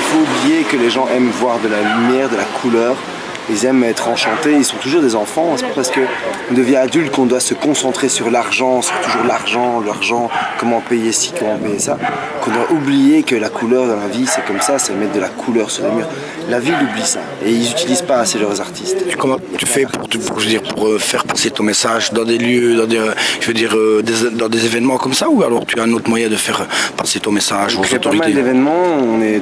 Il faut oublier que les gens aiment voir de la lumière, de la couleur, ils aiment être enchantés, ils sont toujours des enfants, c'est pas parce qu'on devient adulte qu'on doit se concentrer sur l'argent, sur toujours l'argent, comment payer ci, comment payer ça, qu'on doit oublier que la couleur dans la vie c'est comme ça, c'est mettre de la couleur sur les murs. La ville oublie ça et ils n'utilisent pas assez leurs artistes. Comment tu fais pour faire passer ton message dans des lieux, dans des événements comme ça, ou alors tu as un autre moyen de faire passer ton message aux autorités? On crée pas mal d'événements, on est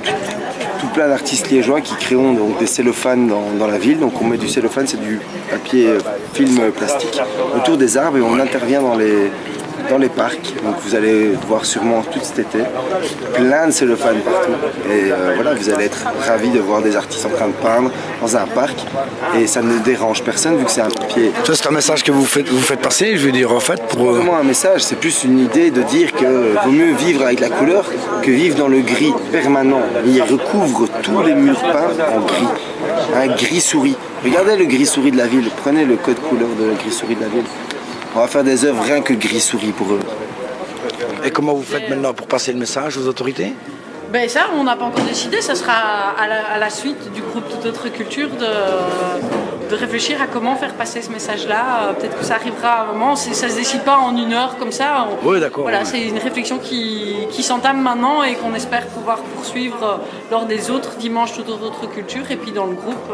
tout plein d'artistes liégeois qui créent donc des cellophanes dans la ville. Donc on met du cellophane, c'est du papier film plastique, autour des arbres et on intervient dans les parcs. Donc vous allez voir sûrement tout cet été plein de cellophane partout. Et voilà, vous allez être ravis de voir des artistes en train de peindre dans un parc et ça ne dérange personne vu que c'est un papier. Ça c'est un message que vous faites passer, je veux dire en fait pour... C'est pas vraiment un message, c'est plus une idée de dire que vaut mieux vivre avec la couleur que vivre dans le gris permanent. Il recouvre tous les murs peints en gris. Un gris souris. Regardez le gris souris de la ville, prenez le code couleur de gris souris de la ville. On va faire des œuvres rien que gris-souris pour eux. Et comment vous faites maintenant pour passer le message aux autorités? Ben ça, on n'a pas encore décidé, ça sera à la suite du groupe Toute Autre Culture de réfléchir à comment faire passer ce message-là. Peut-être que ça arrivera à un moment, ça ne se décide pas en 1 heure comme ça. Oui, d'accord. Voilà, ouais. c'est une réflexion qui s'entame maintenant et qu'on espère pouvoir poursuivre lors des autres dimanches Toute Autre Culture et puis dans le groupe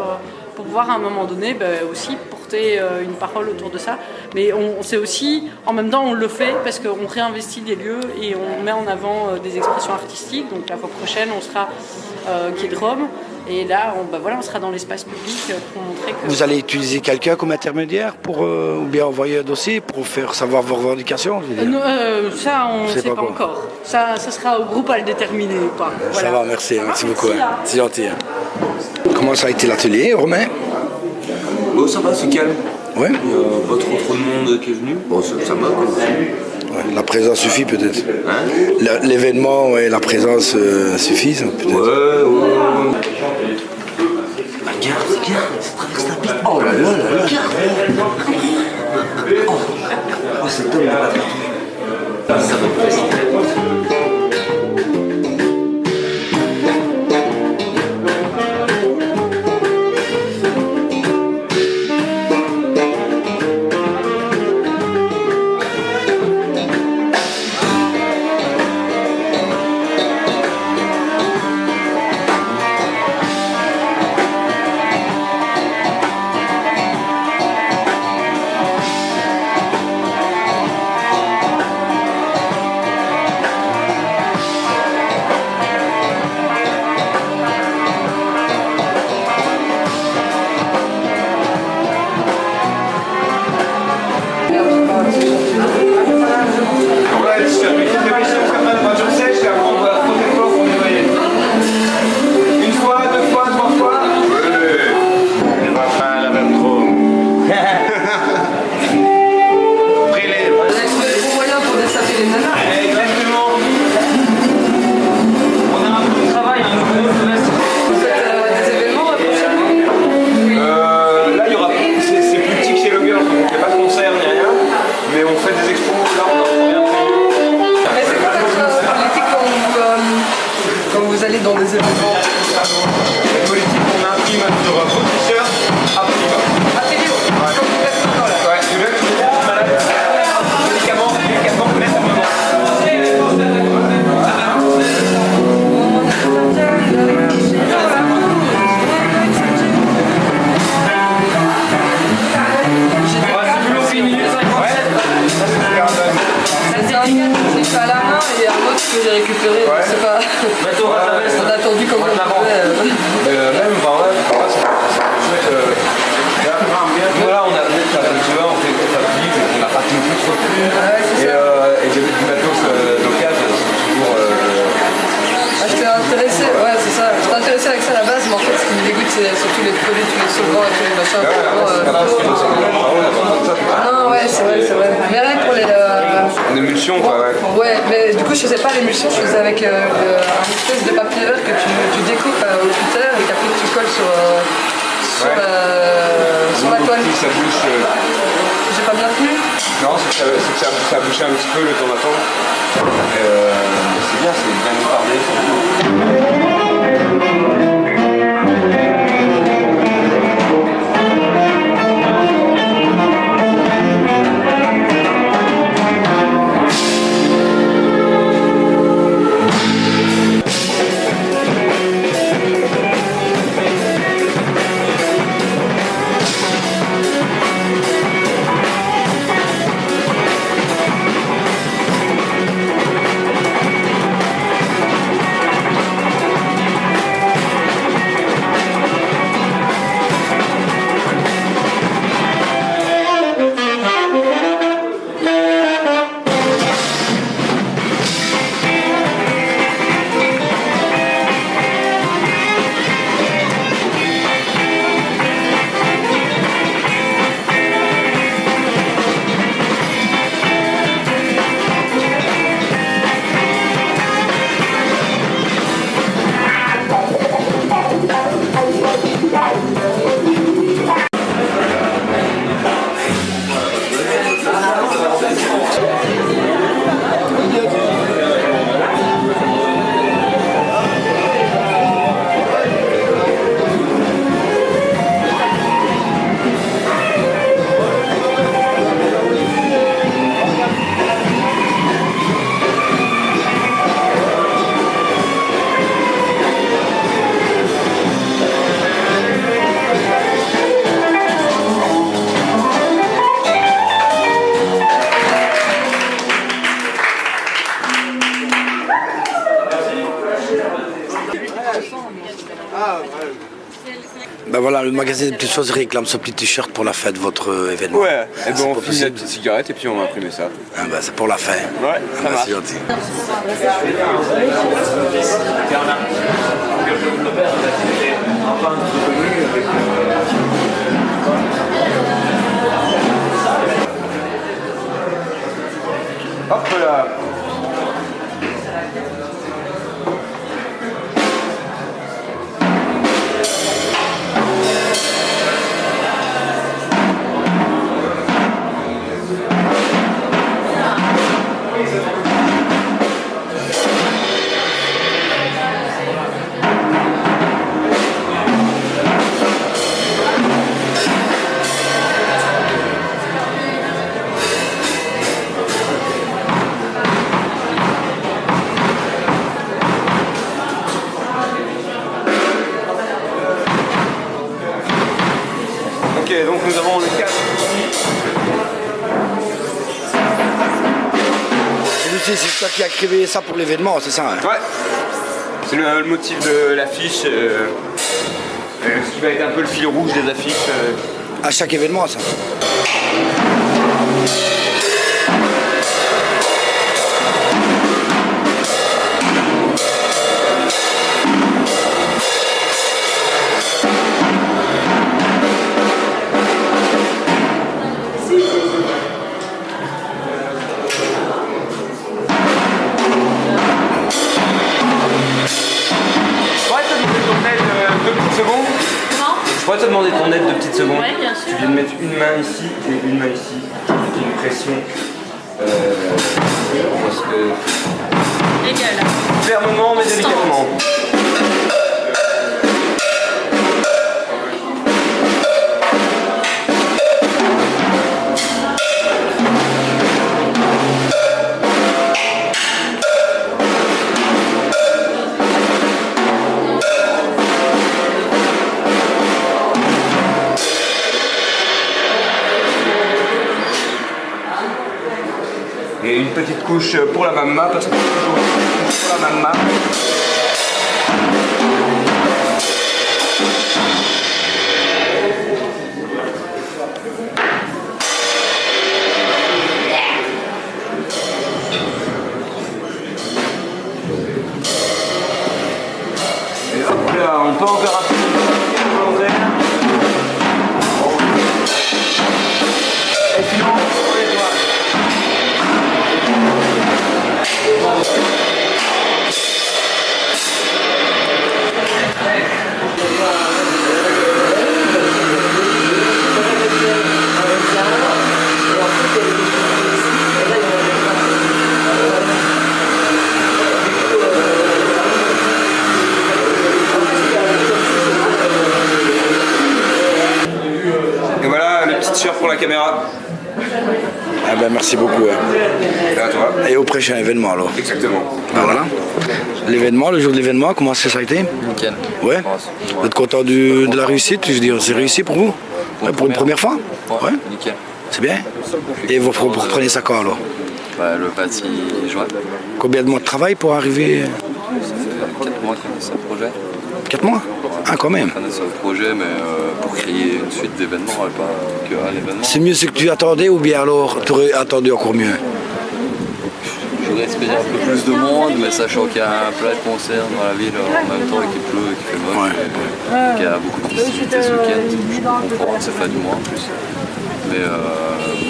pour pouvoir à un moment donné aussi porter une parole autour de ça. Mais on sait aussi, en même temps on le fait parce qu'on réinvestit des lieux et on met en avant des expressions artistiques. Donc la fois prochaine on sera Quai de Rome et là on sera dans l'espace public pour montrer que... Vous allez utiliser quelqu'un comme intermédiaire pour, ou bien envoyer un dossier pour faire savoir vos revendications? Ça on ne sait pas encore. Ça sera au groupe à le déterminer ou pas. Voilà. Ça va, merci beaucoup. C'est gentil. Comment ça a été l'atelier, Romain? Bon, ça va, c'est calme. Ouais. Il n'y a pas trop de monde qui est venu. Bon, ça va comme ça. Ouais, la présence suffit peut-être. Hein? L'événement et la présence suffisent peut-être. Ouais. Regarde, ça traverse la piste. Oh là là là là. Oh, c'est top. Ça va présenter. dans des événements. La politique, on imprime sur un beau t-shirt à prix. À prix, comme vous faites maintenant là. Ouais, c'est vrai que je suis malade. Médicaments, vous laissez un moment. C'est à la main et un autre que j'ai récupéré, ouais. C'est pas... on a attendu comme on pouvait. Même, enfin ouais, c'est chouette. Voilà, on a peut-être la peinture, on fait peut-être la pige, on n'a pas tout trop de plus. Et j'ai vu du matos d'occasion, c'est toujours... J'étais intéressé, ouais c'est ça, j'étais intéressé avec ça à la base, mais en fait ce qui me dégoûte c'est surtout les produits, tous les solvants et tous les machins. Non ouais c'est vrai, mais rien que pour les... Une émulsion quoi, ouais. Ouais, mais du coup je faisais pas l'émulsion, je faisais avec un espèce de papier vert que tu découpes au cutter et qu'après tu colles sur la toile. Ça bouche... J'ai pas bien tenu? Non, c'est que ça a bouché un petit peu le temps d'attendre. C'est bien, c'est bien retardé. Ben voilà, le magazine des petites choses réclame ce petit t-shirt pour la fête, votre événement. Ouais, et ben on pas fume la possible. petite cigarette et puis on va imprimer ça. Ah ben c'est pour la fin. Ouais, ça marche. C'est gentil. Hop là. Ok, donc nous avons le 4. Et Lucie, c'est toi qui as créé ça pour l'événement, c'est ça hein? Ouais. C'est le motif de l'affiche. Ce qui va être un peu le fil rouge des affiches. À chaque événement, ça. Je pourrais te demander ton aide 2 petites secondes. Ouais, bien sûr. Tu viens de mettre une main ici et une main ici. Une pression. Parce que... Égal. Fermement mais délicatement. Et une petite couche pour la mamma, parce que toujours une couche pour la mamma. Et hop là, on peut encore appuyer volontaire. Et sinon, on les doigts. Et voilà le petit t-shirt pour la caméra. Ah ben merci beaucoup. Hein. Et à toi. Et au prochain événement alors. Exactement. Ben voilà. L'événement, le jour de l'événement, comment ça a été? Nickel. Ouais. Vous êtes content de la réussite? Je veux dire, c'est réussi pour vous? Ouais, pour une première fois? Ouais. Nickel. C'est bien? Et vous reprenez ça quand alors? Bah, le 26 juin. Combien de mois de travail pour arriver? Ça fait 4 mois qu'on a fait ce projet. 4 mois? Ah quand même. On a ce projet, mais pour créer une suite d'événements, et pas qu'un événement. C'est mieux ce que tu attendais ou bien alors tu aurais attendu encore mieux? J'aurais espéré un peu plus de monde, mais sachant qu'il y a plein de concerts dans la ville en même temps et qu'il pleut et qu'il fait moche, et qu'il y a beaucoup de festivités ce week-end, je peux comprendre, c'est fin du mois en plus. Mais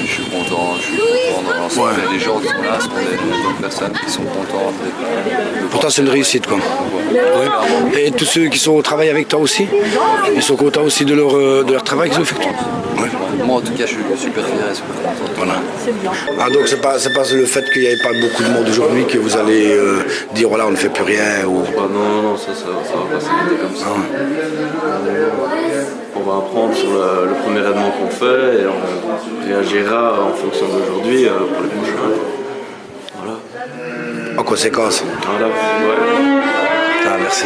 je suis content dans l'ensemble. Les gens qui sont là sont des bonnes personnes qui sont contentes. Pourtant c'est une réussite quoi. Ouais. Et tous ceux qui sont au travail avec toi aussi, ils sont contents aussi de leur travail qu'ils effectuent. Ouais. Moi en tout cas je suis super fier et super content. Voilà. Ah donc c'est pas le fait qu'il n'y avait pas beaucoup de monde aujourd'hui que vous allez dire voilà on ne fait plus rien ou... Non, ça va pas s'arrêter comme ça. On va apprendre sur le premier événement qu'on fait et on réagira en fonction d'aujourd'hui pour les prochains. Voilà. En conséquence. Voilà, ouais. Ah merci.